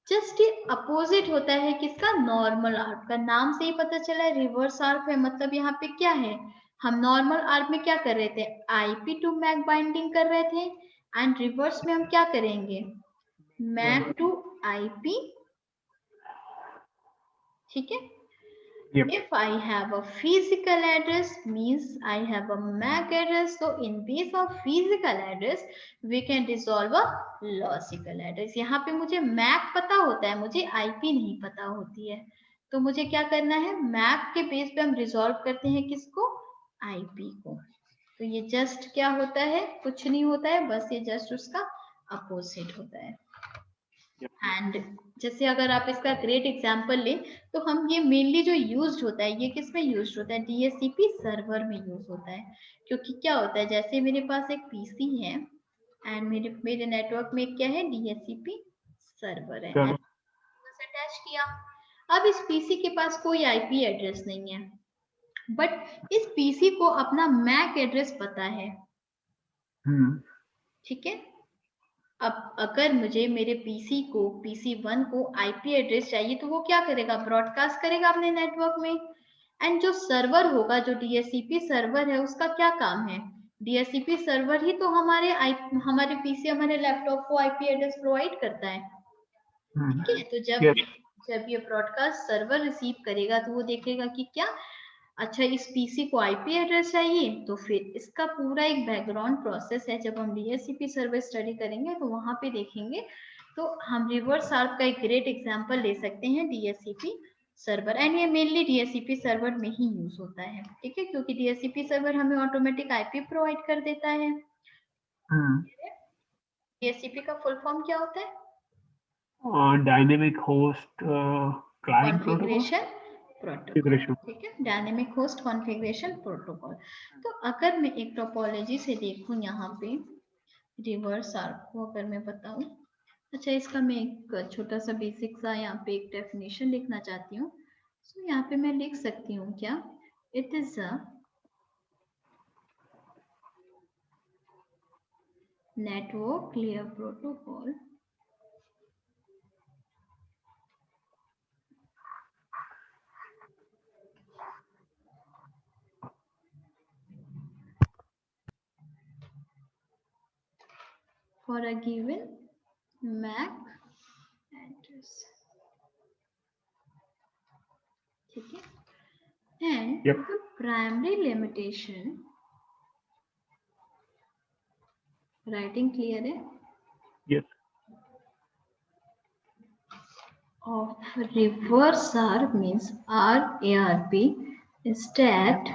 [SPEAKER 1] जस्ट ये अपोजिट होता है किसका, नॉर्मल आर्प का। नाम से ही पता चला है रिवर्स आर्प है, मतलब यहाँ पे क्या है, हम नॉर्मल आर्प में क्या कर रहे थे, आईपी टू मैक बाइंडिंग कर रहे थे, एंड रिवर्स में हम क्या करेंगे, मैक टू आईपी। ठीक है,
[SPEAKER 2] Yep.
[SPEAKER 1] if I have a physical address means I have a MAC address, so in base of physical address we can resolve a logical address। यहाँ पे मुझे MAC पता होता है, मुझे IP नहीं पता होती है, तो मुझे क्या करना है, MAC के बेस पे हम रिजॉल्व करते हैं किसको, IP को। तो ये जस्ट क्या होता है, कुछ नहीं होता है, बस ये जस्ट उसका अपोजिट होता है। एंड जैसे अगर आप इसका ग्रेट एग्जांपल लें तो हम ये मेनली जो यूज्ड होता है, ये किस में यूज्ड होता है, डीएचसीपी सर्वर में यूज होता है। क्योंकि क्या होता है, जैसे मेरे पास एक पीसी है एंड मेरे नेटवर्क में क्या है, डीएचसीपी सर्वर है, अटैच किया। अब इस पीसी के पास कोई आईपी एड्रेस नहीं है, बट इस पीसी को अपना मैक एड्रेस पता है। ठीक है, अब अगर मुझे मेरे पीसी को, PC1 को आईपी एड्रेस चाहिए तो वो क्या करेगा, ब्रॉडकास्ट करेगा अपने नेटवर्क में। एंड जो सर्वर होगा, जो डीएचसीपी सर्वर है, उसका क्या काम है, डीएचसीपी सर्वर ही तो हमारे पीसी, हमारे लैपटॉप को आईपी एड्रेस प्रोवाइड करता है। ठीक है, तो जब ये ब्रॉडकास्ट सर्वर रिसीव करेगा तो वो देखेगा कि क्या, अच्छा इस पीसी को आईपी एड्रेस चाहिए, तो फिर इसका पूरा एक बैकग्राउंड प्रोसेस है। जब हम डीएचसीपी सर्वर स्टडी करेंगे तो वहां पे देखेंगे, तो हम रिवर्स आर्प का एक ग्रेट एग्जांपल ले सकते हैं, डीएचसीपी सर्वर। एंड ये मेनली डीएचसीपी सर्वर में ही यूज होता है। ठीक है, क्योंकि डीएचसीपी सर्वर हमें ऑटोमेटिक आईपी प्रोवाइड कर देता है। डीएचसीपी का फुल फॉर्म क्या होता है,
[SPEAKER 2] dynamic host client
[SPEAKER 1] configuration protocol. ठीक है, डायनेमिक होस्ट कॉन्फ़िगरेशन प्रोटोकॉल। तो अगर मैं एक टोपोलॉजी से देखूं यहाँ पे रिवर्स आर्प को अगर मैं बताऊं, अच्छा इसका मैं एक छोटा सा बेसिक सा यहाँ पे एक डेफिनेशन लिखना चाहती हूँ। तो यहाँ पे मैं लिख सकती हूँ क्या, it is a network layer protocol for a given MAC address। ठीक है, and the primary limitation, writing clear है,
[SPEAKER 2] Yes.
[SPEAKER 1] of reverse ARP means RARP is that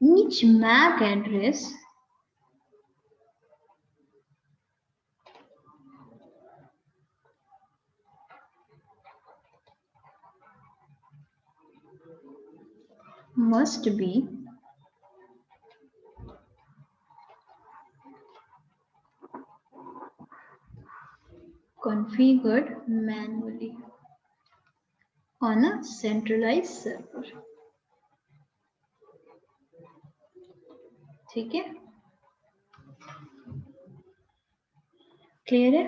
[SPEAKER 1] each MAC address must be configured manually on a centralized server। ठीक है, क्लियर है।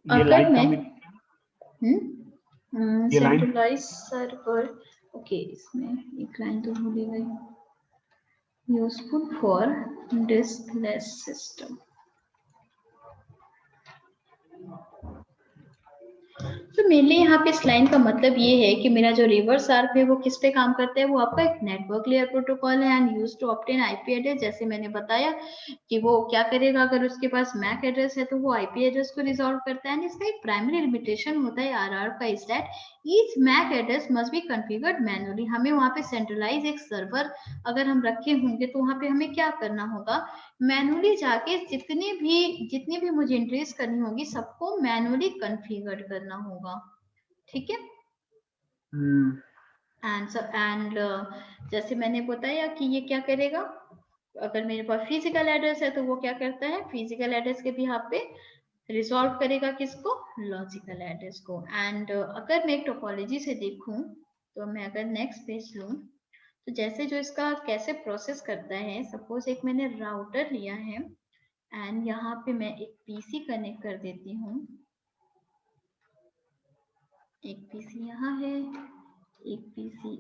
[SPEAKER 2] ये लाइन
[SPEAKER 1] मैं
[SPEAKER 2] ये लाइन
[SPEAKER 1] सेंट्रलाइज सर्वर, ओके, इसमें एक लाइन तो भूल गई, यूजफुल फॉर डिस्कलेस सिस्टम। तो मेनली यहाँ पे इस लाइन का मतलब ये है कि मेरा जो रिवर्स आर्प है वो किस पे काम करता है, वो आपका एक नेटवर्क लेयर प्रोटोकॉल है and use to obtain IP address. जैसे मैंने बताया कि वो क्या करेगा, अगर उसके पास मैक एड्रेस है तो वो आईपी एड्रेस को रिजॉल्व करता है। एंड इसका एक प्राइमरी लिमिटेशन होता है आरआर का, is that each MAC address must be configured manually. हमें वहां पे सेंट्रलाइज एक सर्वर अगर हम रखे होंगे तो वहां पे हमें क्या करना होगा, मैनुअली जाके जितनी भी मुझे एंट्रीज करनी होगी सबको मैनुअली कॉन्फ़िगर करना होगा, ठीक है। एंड जैसे मैंने बताया कि ये क्या करेगा, अगर मेरे पास फिजिकल एड्रेस है तो वो क्या करता है, फिजिकल एड्रेस के भी यहाँ पे रिजॉल्व करेगा किसको, लॉजिकल एड्रेस को। एंड अगर मैं एक टोपोलॉजी से देखूं तो मैं अगर नेक्स्ट पेज लूं तो जैसे जो इसका कैसे प्रोसेस करता है, सपोज एक मैंने राउटर लिया है एंड यहाँ पे मैं एक पीसी कनेक्ट कर देती हूँ, एक पीसी यहाँ है, एक पीसी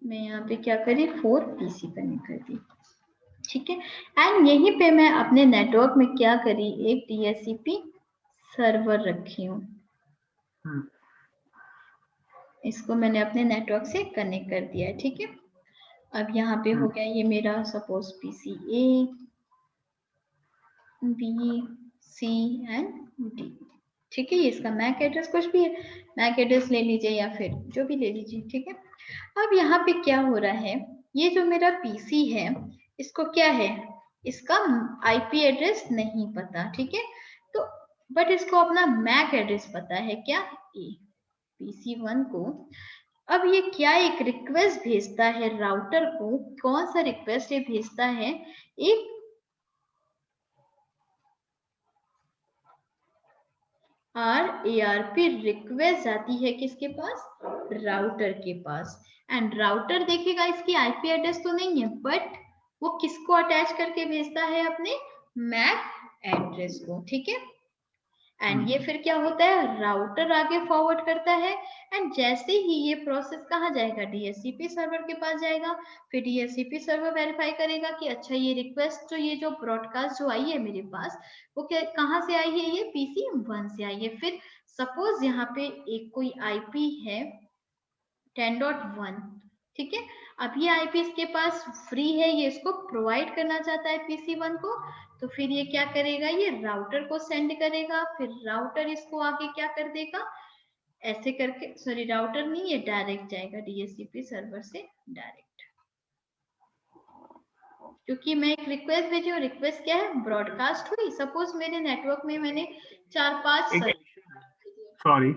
[SPEAKER 1] मैं यहाँ पे क्या करी, 4 पीसी कनेक्ट कर दी, ठीक है। एंड यहीं पे मैं अपने नेटवर्क में क्या करी, एक डीएचसीपी सर्वर रखी हूँ, इसको मैंने अपने नेटवर्क से कनेक्ट कर दिया है, ठीक है। अब यहाँ पे हो गया ये मेरा suppose PC A B C and D, ठीक है। ये इसका मैक एड्रेस कुछ भी है, मैक एड्रेस ले लीजिए या फिर जो भी ले लीजिए, ठीक है। अब यहाँ पे क्या हो रहा है, ये जो मेरा पीसी है इसको क्या है, इसका आईपी एड्रेस नहीं पता, ठीक है। तो बट इसको अपना मैक एड्रेस पता है, क्या, ए PC1 को। अब ये क्या एक रिक्वेस्ट भेजता है राउटर को, कौन सा रिक्वेस्ट ये भेजता है, एक RARP रिक्वेस्ट जाती है किसके पास, राउटर के पास। एंड राउटर देखेगा इसकी आईपी एड्रेस तो नहीं है, बट वो किसको अटैच करके भेजता है, अपने मैक एड्रेस को, ठीक है। एंड ये फिर क्या होता है, राउटर आगे फॉरवर्ड करता है एंड जैसे ही ये प्रोसेस कहाँ जाएगा, डीएचसीपी सर्वर के पास जाएगा। फिर डीएचसीपी सर्वर वेरीफाई करेगा कि अच्छा ये रिक्वेस्ट जो ये जो ब्रॉडकास्ट जो आई है मेरे पास वो क्या कहाँ से आई है, ये PC1 से आई है। फिर सपोज यहाँ पे एक कोई आईपी है 10.1, ठीक है। अब ये आईपी इसके पास फ्री है, ये इसको प्रोवाइड करना चाहता है PC1 को, तो फिर ये क्या करेगा, ये राउटर को सेंड करेगा, फिर राउटर इसको आगे क्या कर देगा, ऐसे करके, सॉरी राउटर नहीं, ये डायरेक्ट जाएगा डीएचसीपी सर्वर से डायरेक्ट, क्योंकि मैं एक रिक्वेस्ट भेजी हूँ, रिक्वेस्ट क्या है, ब्रॉडकास्ट हुई। सपोज मेरे नेटवर्क में मैंने 4-5
[SPEAKER 2] सॉरी,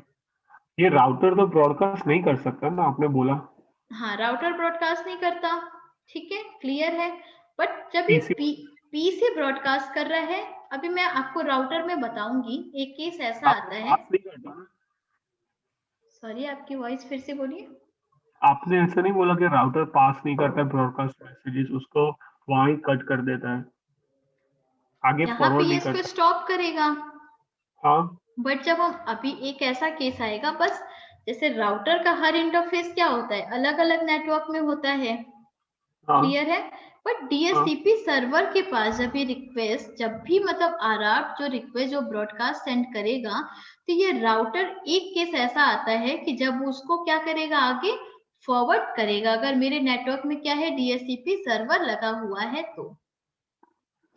[SPEAKER 2] ये राउटर तो ब्रॉडकास्ट नहीं कर सकता ना, आपने बोला।
[SPEAKER 1] हाँ, राउटर ब्रॉडकास्ट नहीं करता, ठीक है, क्लियर है। बट जब ये पीसी ब्रॉडकास्ट कर रहा है, अभी मैं आपको राउटर में बताऊंगी, एक केस ऐसा आता है। सॉरी, आपकी वॉइस फिर से बोलिए।
[SPEAKER 2] आपने ऐसा नहीं बोला कि राउटर पास नहीं करता ब्रॉडकास्ट मैसेजेस, उसको वहां ही कट कर देता है, आगे
[SPEAKER 1] यहाँ पे
[SPEAKER 2] फॉरवर्ड
[SPEAKER 1] ये
[SPEAKER 2] नहीं
[SPEAKER 1] इसको
[SPEAKER 2] करता।
[SPEAKER 1] स्टॉप करेगा।
[SPEAKER 2] हाँ,
[SPEAKER 1] बट जब हम अभी एक ऐसा केस आएगा, बस जैसे राउटर का हर इंटरफेस क्या होता है, अलग अलग नेटवर्क में होता है,
[SPEAKER 2] हाँ,
[SPEAKER 1] क्लियर है। बट
[SPEAKER 2] हाँ,
[SPEAKER 1] डीएचसीपी सर्वर के पास जब ये रिक्वेस्ट, जब भी मतलब आरआर जो रिक्वेस्ट जो ब्रॉडकास्ट सेंड करेगा, तो ये राउटर एक केस ऐसा आता है कि जब उसको क्या करेगा, आगे फॉरवर्ड करेगा, अगर मेरे नेटवर्क में क्या है, डीएचसीपी सर्वर लगा हुआ है तो,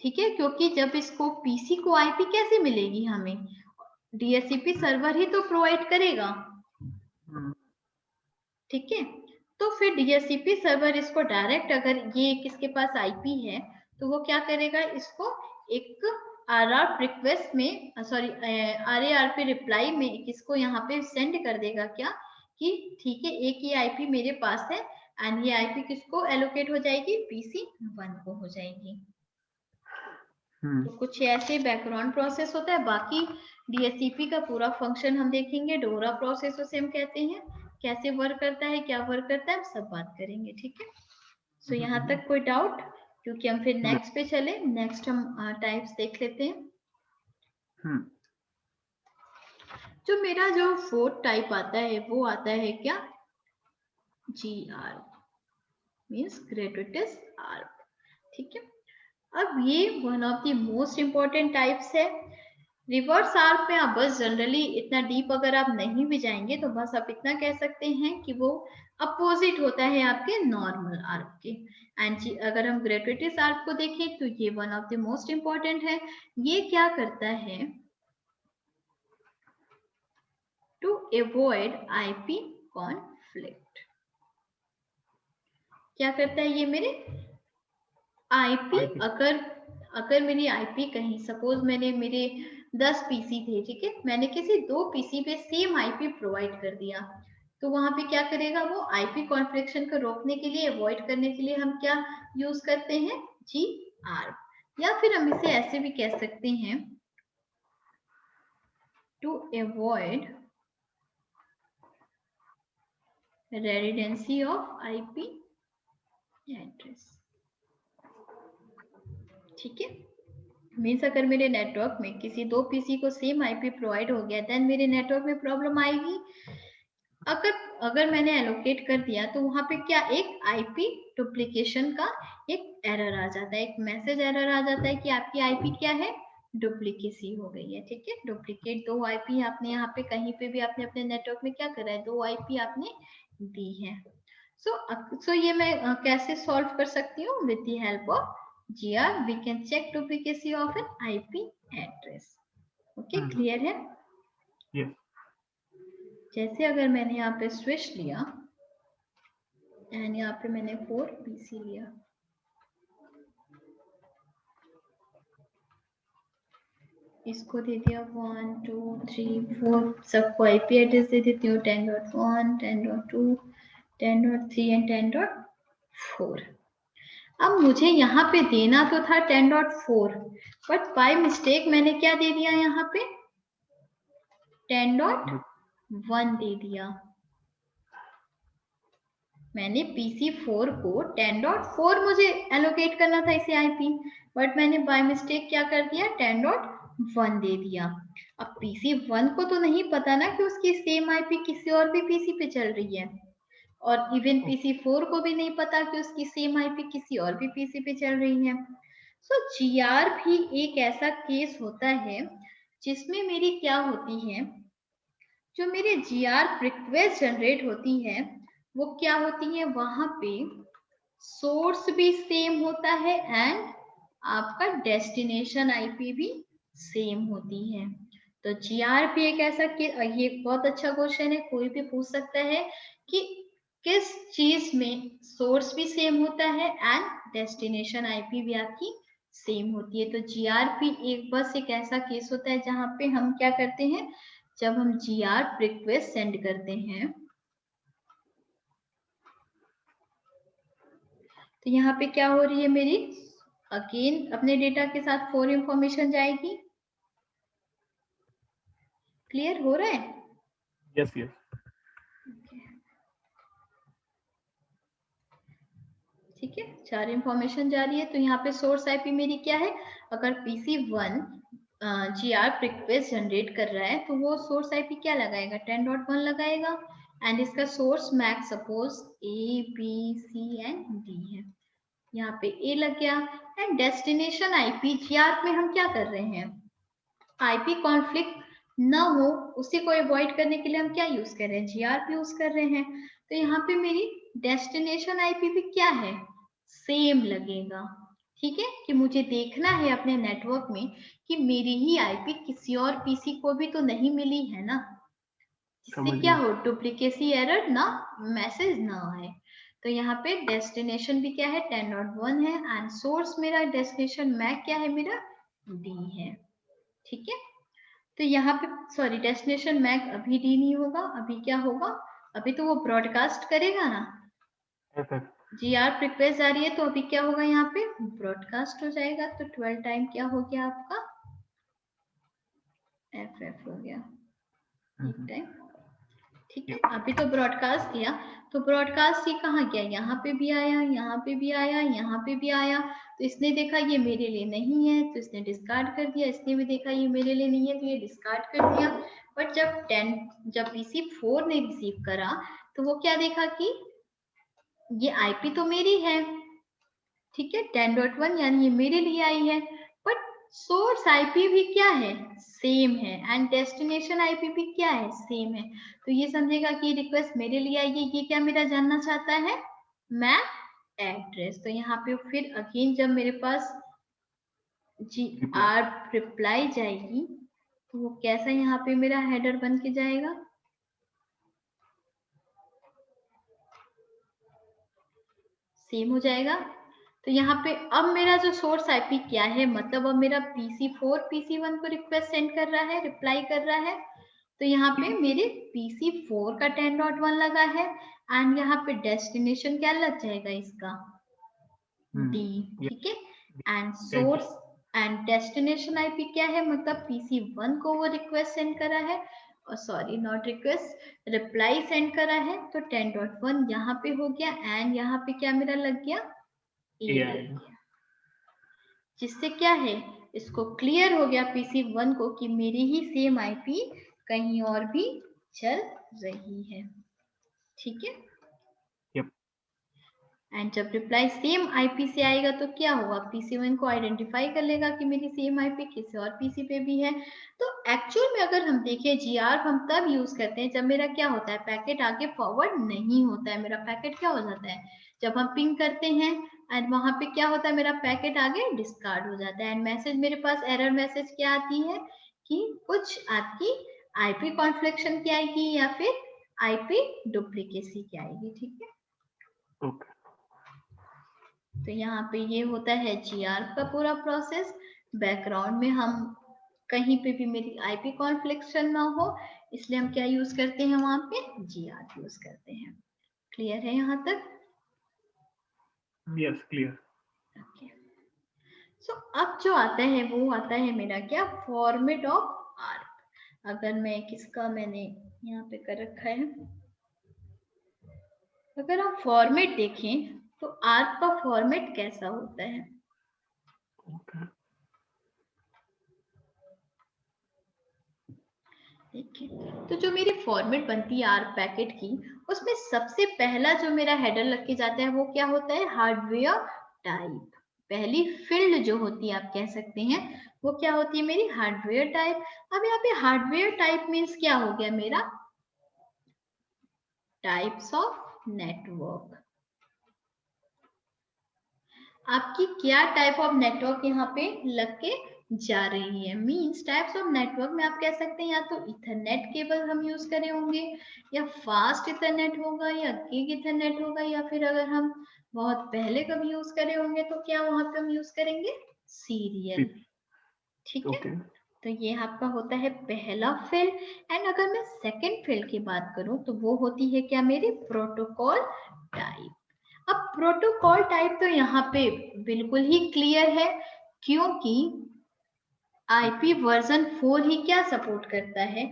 [SPEAKER 1] ठीक है। क्योंकि जब इसको पीसी को आईपी कैसे मिलेगी हमें, डीएचसीपी सर्वर ही तो प्रोवाइड करेगा, ठीक है। तो फिर डीएचसीपी सर्वर इसको डायरेक्ट, अगर ये किसके पास आईपी है तो वो क्या करेगा, इसको एक आरआर रिक्वेस्ट में, सॉरी आरएआरपी रिप्लाई में किसको यहाँ पे सेंड कर देगा, क्या कि ठीक है एक ही आईपी मेरे पास है एंड ये आईपी किसको एलोकेट हो जाएगी, PC1 को हो जाएगी। तो कुछ ऐसे बैकग्राउंड प्रोसेस होता है। बाकी डीएचसीपी का पूरा फंक्शन हम देखेंगे, डोरा प्रोसेस उसे हम कहते हैं, कैसे वर्क करता है, क्या वर्क करता है, हम सब बात करेंगे, ठीक है। सो यहाँ तक कोई डाउट, क्योंकि हम फिर नेक्स्ट पे चले, नेक्स्ट हम टाइप्स देख लेते हैं। जो मेरा जो 4th टाइप आता है वो आता है क्या, GR मीन्स ग्रेटुइटस आर्प, ठीक है। अब ये one of the most important types है। रिवर्स आर्क में आप बस जनरली इतना डीप अगर आप नहीं भी जाएंगे तो बस आप इतना कह सकते हैं कि वो अपोजिट होता है आपके नॉर्मल आर्क के। एंड अगर हम ग्रेटुइटियस आर्क को देखें तो ये one of the most important है। ये क्या करता है, टू अवॉइड आईपी कॉन्फ्लिक्ट। क्या करता है ये मेरे आईपी, अगर मेरी आईपी कहीं सपोज मैंने मेरे 10 पीसी थे, ठीक है, मैंने किसी 2 पीसी पे सेम आईपी प्रोवाइड कर दिया, तो वहां पे क्या करेगा वो, आईपी कॉन्फ्लिक्शन को रोकने के लिए, अवॉइड करने के लिए हम क्या यूज करते हैं, GR, या फिर हम इसे ऐसे भी कह सकते हैं, to avoid redundancy of IP address. ठीक है, मीन्स अगर मेरे नेटवर्क में किसी 2 पीसी को सेम आईपी प्रोवाइड हो गया, देन मेरे नेटवर्क में प्रॉब्लम आएगी। अगर मैंने एलोकेट कर दिया तो वहां पे क्या, एक आईपी डुप्लीकेशन का एक एरर आ जाता है, एक मैसेज एरर आ जाता है कि आपकी आईपी क्या है, डुप्लीकेसी हो गई है। ठीक है, डुप्लीकेट 2 आईपी आपने यहाँ पे कहीं पे भी आपने अपने नेटवर्क में क्या करा है, 2 आईपी आपने दी है। सो ये मैं कैसे सॉल्व कर सकती हूँ, with the help of GR we can check duplicacy of an IP address. Okay, clear है?
[SPEAKER 2] yes.
[SPEAKER 1] जैसे अगर मैंने यहाँ पे स्विच लिया एंड यहाँ पे मैंने 4 पीसी लिया, इसको दे दिया 1 2 3 4, सबको आईपी एड्रेस दे देती हूँ 10.1 10.2 10.3 एंड 10.4। अब मुझे यहाँ पे देना तो था 10.4, बट बाय मिस्टेक मैंने क्या दे दिया, यहाँ पे 10.1 दे दिया। मैंने PC4 को 10.4 मुझे एलोकेट करना था इसे आईपी, बट मैंने बाय मिस्टेक क्या कर दिया, 10.1 दे दिया। अब PC1 को तो नहीं पता ना कि उसकी सेम आईपी किसी और भी पीसी पे चल रही है, और इवन PC4 को भी नहीं पता कि उसकी सेम आईपी किसी और भी पीसी पे चल रही है। सो GR भी एक ऐसा केस होता है जिसमें मेरी क्या होती है, जो मेरे GR रिक्वेस्ट जनरेट होती है वो क्या होती है, वहां पे सोर्स भी सेम होता है एंड आपका डेस्टिनेशन आईपी भी सेम होती है। तो GR भी एक ऐसा कि ये बहुत अच्छा क्वेश्चन है, कोई भी पूछ सकता है कि किस चीज में सोर्स भी सेम होता है एंड डेस्टिनेशन आईपी भी आपकी सेम होती है। तो GR भी एक बस एक ऐसा केस होता है जहां पे हम क्या करते हैं, जब हम GR रिक्वेस्ट सेंड करते हैं तो यहाँ पे क्या हो रही है मेरी, अगेन अपने डेटा के साथ 4 इंफॉर्मेशन जाएगी। क्लियर हो रहा है?
[SPEAKER 2] yes, yes.
[SPEAKER 1] ठीक है, 4 इंफॉर्मेशन जा रही है। तो यहाँ पे सोर्स आईपी मेरी क्या है, अगर PC1 GR रिक्वेस्ट जनरेट कर रहा है तो वो सोर्स आईपी क्या लगाएगा, 10.1 लगाएगा, एंड इसका source MAC suppose ABC and D है, यहाँ पे A लग गया। एंड डेस्टिनेशन आईपी GR में हम क्या कर रहे हैं, आईपी कॉन्फ्लिक्ट ना हो उसी को अवॉइड करने के लिए हम क्या यूज कर रहे हैं, GR यूज कर रहे हैं। तो यहाँ पे मेरी डेस्टिनेशन आईपी भी क्या है, सेम लगेगा। ठीक है, कि मुझे देखना है अपने नेटवर्क में कि मेरी ही आईपी किसी और पीसी को भी तो नहीं मिली है ना, जिससे क्या हो, डुप्लीकेसी एरर ना, मैसेज ना आए। तो यहाँ पे डेस्टिनेशन भी क्या है, 10.1 है, एंड सोर्स मेरा डेस्टिनेशन मैक क्या है, मेरा D है। ठीक है, तो यहाँ पे सॉरी डेस्टिनेशन मैक अभी D नहीं होगा, अभी क्या होगा, अभी तो वो ब्रॉडकास्ट करेगा ना, GR रिक्वेस्ट आ रही है तो अभी क्या होगा, यहाँ पे ब्रॉडकास्ट हो जाएगा। तो 12 टाइम क्या हो गया आपका, FF हो गया एक टाइम। ठीक है, अभी तो ब्रॉडकास्ट किया, तो ब्रॉडकास्ट ये कहाँ गया, यहाँ पे भी आया, यहाँ पे भी आया, यहाँ पे भी आया। तो इसने देखा ये मेरे लिए नहीं है तो इसने डिस्कार्ड कर दिया, इसने भी देखा ये मेरे लिए नहीं है तो ये डिस्कार्ड कर दिया। बट जब PC4 ने रिसीव करा तो वो क्या देखा कि ये आईपी तो मेरी है, ठीक है, 10.1 यानी ये मेरे लिए आई है, बट सोर्स आईपी भी क्या है, सेम है, एंड डेस्टिनेशन आईपी भी क्या है, सेम है। तो ये समझेगा कि रिक्वेस्ट मेरे लिए आई है, ये क्या मेरा जानना चाहता है, मैक एड्रेस। तो यहाँ पे फिर अगेन जब मेरे पास GR रिप्लाई जाएगी तो वो कैसा यहाँ पे मेरा हेडर बन के जाएगा, सेम हो जाएगा। तो यहाँ पे अब मेरा जो सोर्स आईपी क्या है, मतलब अब मेरा PC4 PC1 को रिक्वेस्ट सेंड कर रहा है, रिप्लाई कर रहा है। तो यहाँ पे मेरे PC4 का 10.1 लगा है, एंड यहाँ पे डेस्टिनेशन क्या लग जाएगा इसका, D, ठीक है। And source and destination IP क्या है, मतलब PC1 को वो रिक्वेस्ट सेंड करा है, और sorry not request, reply send करा है। तो 10.1 यहाँ पे हो गया, एंड यहाँ पे क्या मेरा लग गया, A लग गया। जिससे क्या है, इसको क्लियर हो गया PC1 को कि मेरी ही सेम आईपी कहीं और भी चल रही है, ठीक है। एंड जब रिप्लाई सेम आईपी से आएगा तो क्या होगा, PC1 को आइडेंटिफाई कर लेगा कि मेरी सेम आईपी किसी और पीसी पे भी है। तो एक्चुअल में अगर हम देखें GR हम तब यूज करते हैं जब मेरा क्या होता है, पैकेट आगे फॉरवर्ड नहीं होता है। मेरा पैकेट क्या हो जाता है, जब हम पिंग करते हैं एंड वहां पे क्या होता है, मेरा पैकेट आगे डिस्कार्ड हो जाता है, एंड मैसेज मेरे पास एरर मैसेज क्या आती है कि कुछ आपकी आईपी कॉन्फ्लिक्शन की आएगी या फिर आईपी डुप्लीकेसी की आएगी, ठीक है।
[SPEAKER 2] ओके।
[SPEAKER 1] तो यहाँ पे ये होता है GR का पूरा प्रोसेस। बैकग्राउंड में हम कहीं पे भी मेरी आईपी कॉन्फ्लिक्शन ना हो, इसलिए हम क्या यूज करते हैं, वहां पे GR यूज करते हैं। क्लियर है यहाँ तक?
[SPEAKER 2] Yes clear.
[SPEAKER 1] ओके। सो अब जो आता है वो आता है मेरा क्या, फॉर्मेट ऑफ आर्क। अगर मैं किसका मैंने यहाँ पे कर रखा है, अगर आप फॉर्मेट देखें तो आर्क का फॉर्मेट कैसा होता है।
[SPEAKER 2] ओके।
[SPEAKER 1] देखिए, तो जो मेरी फॉर्मेट बनती है आर्क पैकेट की, उसमें सबसे पहला जो मेरा हेडर लग के जाता है वो क्या होता है, हार्डवेयर टाइप। पहली फील्ड जो होती है आप कह सकते हैं वो क्या होती है, मेरी हार्डवेयर टाइप। अब यहाँ पे हार्डवेयर टाइप मीन्स क्या हो गया मेरा, टाइप्स ऑफ नेटवर्क। आपकी क्या टाइप ऑफ नेटवर्क यहाँ पे लग के जा रही है, मीन्स टाइप्स ऑफ नेटवर्क में आप कह सकते हैं या तो इथरनेट केबल हम यूज करे होंगे, या फास्ट इथरनेट होगा, या गिग इथरनेट होगा, या फिर अगर हम बहुत पहले कभी यूज करे होंगे तो क्या वहां पे हम यूज करेंगे, सीरियल, ठीक है।
[SPEAKER 2] ओके।
[SPEAKER 1] तो ये आपका होता है पहला फील्ड। एंड अगर मैं सेकंड फील्ड की बात करूं तो वो होती है क्या, मेरी प्रोटोकॉल टाइप। अब प्रोटोकॉल टाइप तो यहाँ पे बिल्कुल ही क्लियर है, क्योंकि आईपी वर्जन 4 ही क्या सपोर्ट करता है,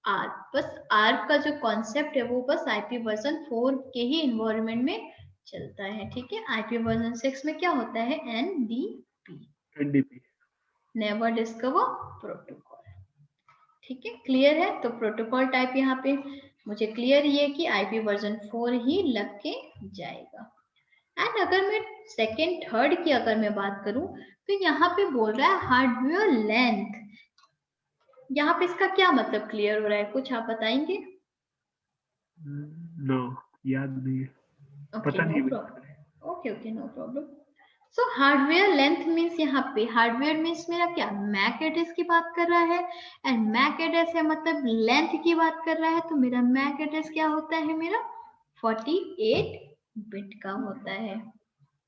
[SPEAKER 1] आर्क। बस आर्क का जो कॉन्सेप्ट है वो बस आईपी वर्जन 4 के ही इन्वायरमेंट में चलता है, ठीक है। आईपी वर्जन 6 में क्या होता है, NDP, नेवर डिस्कवर प्रोटोकॉल, ठीक है। क्लियर है? तो प्रोटोकॉल टाइप यहाँ पे मुझे क्लियर ये कि आईपी वर्जन 4 ही लग के जाएगा। एंड अगर मैं सेकेंड थर्ड की अगर मैं बात करूं तो यहाँ पे बोल रहा है हार्डवेयर लेंथ। यहाँ पे इसका क्या मतलब क्लियर हो रहा है, कुछ आप बताएंगे?
[SPEAKER 2] नो, याद नहीं है।
[SPEAKER 1] ओके
[SPEAKER 2] पता
[SPEAKER 1] नो
[SPEAKER 2] नहीं।
[SPEAKER 1] Problem, okay no problem. So hardware length means यहाँ पे हार्डवेयर मीन्स मेरा क्या, मैक एड्रेस की बात कर रहा है, एंड मैक एड्रेस है मतलब लेंथ की बात कर रहा है। तो मेरा मैक एड्रेस क्या होता है, मेरा 48 बिट का होता है,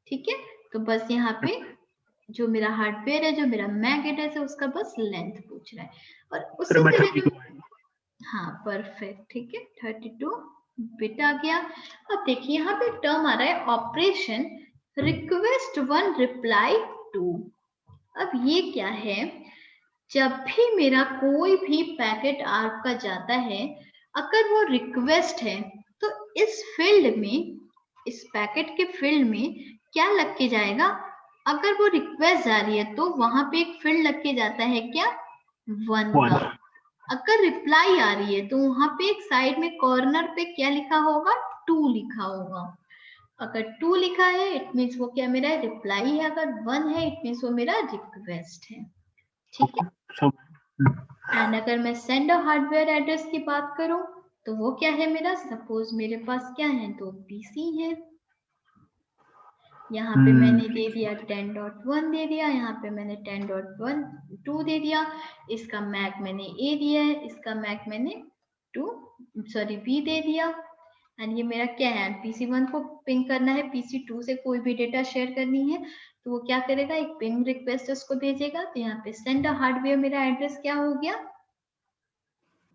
[SPEAKER 1] ठीक है। तो बस यहाँ पे जो मेरा हार्डवेयर है, जो मेरा मैक एड्रेस है, उसका बस लेंथ पूछ रहा है, और उसी
[SPEAKER 2] में
[SPEAKER 1] तरह
[SPEAKER 2] 32 है।
[SPEAKER 1] हाँ परफेक्ट, ठीक है, 32 बिट आ गया। अब देखिए यहाँ पे टर्म आ रहा है ऑपरेशन रिक्वेस्ट 1 रिप्लाई 2। अब ये क्या है, जब भी मेरा कोई भी पैकेट आपका जाता है, अगर वो रिक्वेस्ट है तो इस फील्ड में, इस पैकेट के फील्ड में क्या लग के जाएगा, अगर वो रिक्वेस्ट जा रही है तो वहां पे एक फील्ड लग के जाता है क्या, 1 का। अगर रिप्लाई आ रही है तो वहां पे एक साइड में कॉर्नर पे क्या लिखा होगा, 2 लिखा होगा। अगर 2 लिखा है इट मीन्स वो क्या मेरा रिप्लाई है, अगर 1 है इट मीन्स वो मेरा रिक्वेस्ट है। ठीक है।
[SPEAKER 2] समझ।
[SPEAKER 1] एंड अगर मैं सेंड हार्डवेयर एड्रेस की बात करूं तो वो क्या है मेरा, सपोज मेरे पास क्या है, दो पीसी है। यहाँ पे मैंने दे दिया 10.1 दे दिया, यहाँ पे मैंने 10.12 दे दिया। इसका मैक मैंने ए दिया है, इसका मैक मैंने बी दे दिया। एंड ये मेरा क्या है, PC1 को पिंग करना है, PC2 से कोई भी डेटा शेयर करनी है तो वो क्या करेगा, एक पिंग रिक्वेस्ट उसको भेजेगा। तो यहाँ पे सेंड हार्डवेयर मेरा एड्रेस क्या हो गया,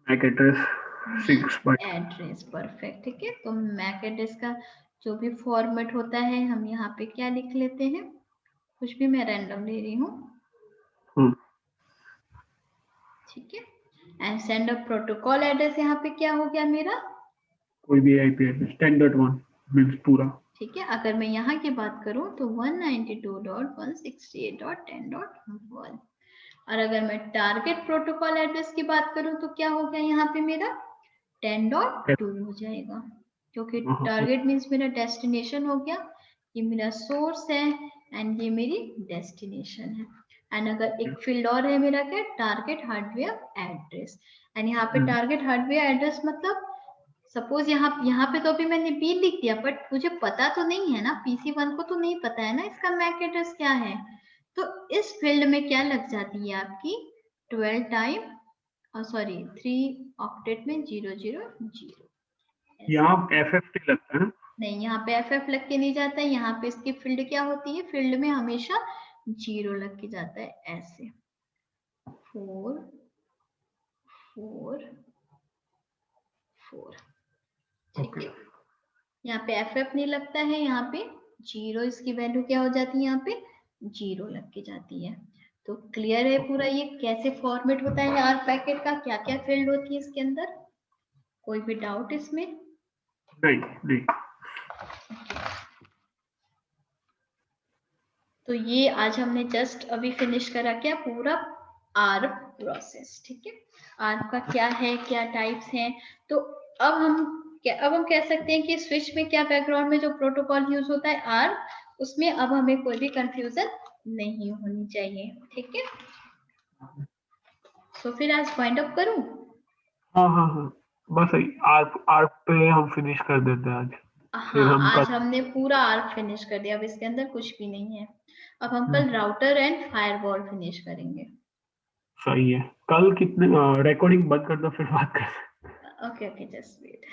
[SPEAKER 2] MAC address 6 byte
[SPEAKER 1] address, perfect. ठीक है, तो मैक एड्रेस का जो भी फॉर्मेट होता है हम यहाँ पे क्या लिख लेते हैं, कुछ भी मैं रैंडम ले रही हूँ। ठीक है। And send a protocol address यहाँ पे क्या हो गया मेरा,
[SPEAKER 2] कोई भी आईपी एड्रेस 10.1 मींस पूरा।
[SPEAKER 1] ठीक है। अगर मैं यहाँ की बात करूँ तो 192.168.10.1। और अगर मैं टारगेट प्रोटोकॉल एड्रेस की बात करूँ तो क्या हो गया यहाँ पे मेरा 10.2 हो जाएगा, क्योंकि टारगेट मीन्स मेरा डेस्टिनेशन हो गया, ये मेरा सोर्स है एंड ये मेरी डेस्टिनेशन है। एंड अगर एक फील्ड और है मेरा क्या, टारगेट हार्डवेयर एड्रेस। एंड यहाँ पे टारगेट हार्डवेयर एड्रेस मतलब सपोज यहाँ पे तो अभी मैंने बी लिख दिया, बट मुझे पता तो नहीं है ना, PC1 को तो नहीं पता है ना इसका मैक एड्रेस क्या है। तो इस फील्ड में क्या लग जाती है आपकी 12 टाइम, सॉरी 3 ऑक्टेट में 000।
[SPEAKER 2] यहाँ FFT लगता है,
[SPEAKER 1] नहीं, यहाँ पे FF लग के नहीं जाता है, यहाँ पे इसकी फील्ड क्या होती है, फील्ड में हमेशा 0 लग के जाता है, ऐसे 4 4 4। ठीक है, यहाँ पे FF नहीं लगता है, यहाँ पे 0, इसकी वैल्यू क्या हो जाती है, यहाँ पे 0 लग के जाती है। तो क्लियर है पूरा ये कैसे फॉर्मेट होता है आर पैकेट का, क्या क्या फील्ड होती है इसके अंदर, कोई भी डाउट इसमें?
[SPEAKER 2] नहीं।
[SPEAKER 1] तो ये आज हमने जस्ट अभी फिनिश करा क्या, पूरा आर प्रोसेस। ठीक है, आर का क्या है, क्या टाइप्स हैं। तो अब हम कह सकते हैं कि स्विच में क्या बैकग्राउंड में जो प्रोटोकॉल यूज होता है आर, उसमें अब हमें कोई भी कंफ्यूजन नहीं होनी चाहिए। ठीक है, तो फिर आज पॉइंट अप करूं?
[SPEAKER 2] हाँ, बस आर्क पे हम फिनिश कर देते हैं आज। फिर
[SPEAKER 1] हाँ,
[SPEAKER 2] हम
[SPEAKER 1] आज हमने पूरा आर्क फिनिश कर दिया, अब इसके अंदर कुछ भी नहीं है। अब हम कल राउटर एंड फायरवॉल फिनिश करेंगे।
[SPEAKER 2] सही है। कल कितने रिकॉर्डिंग बंद कर दो फिर बात कर।
[SPEAKER 1] Okay, just wait.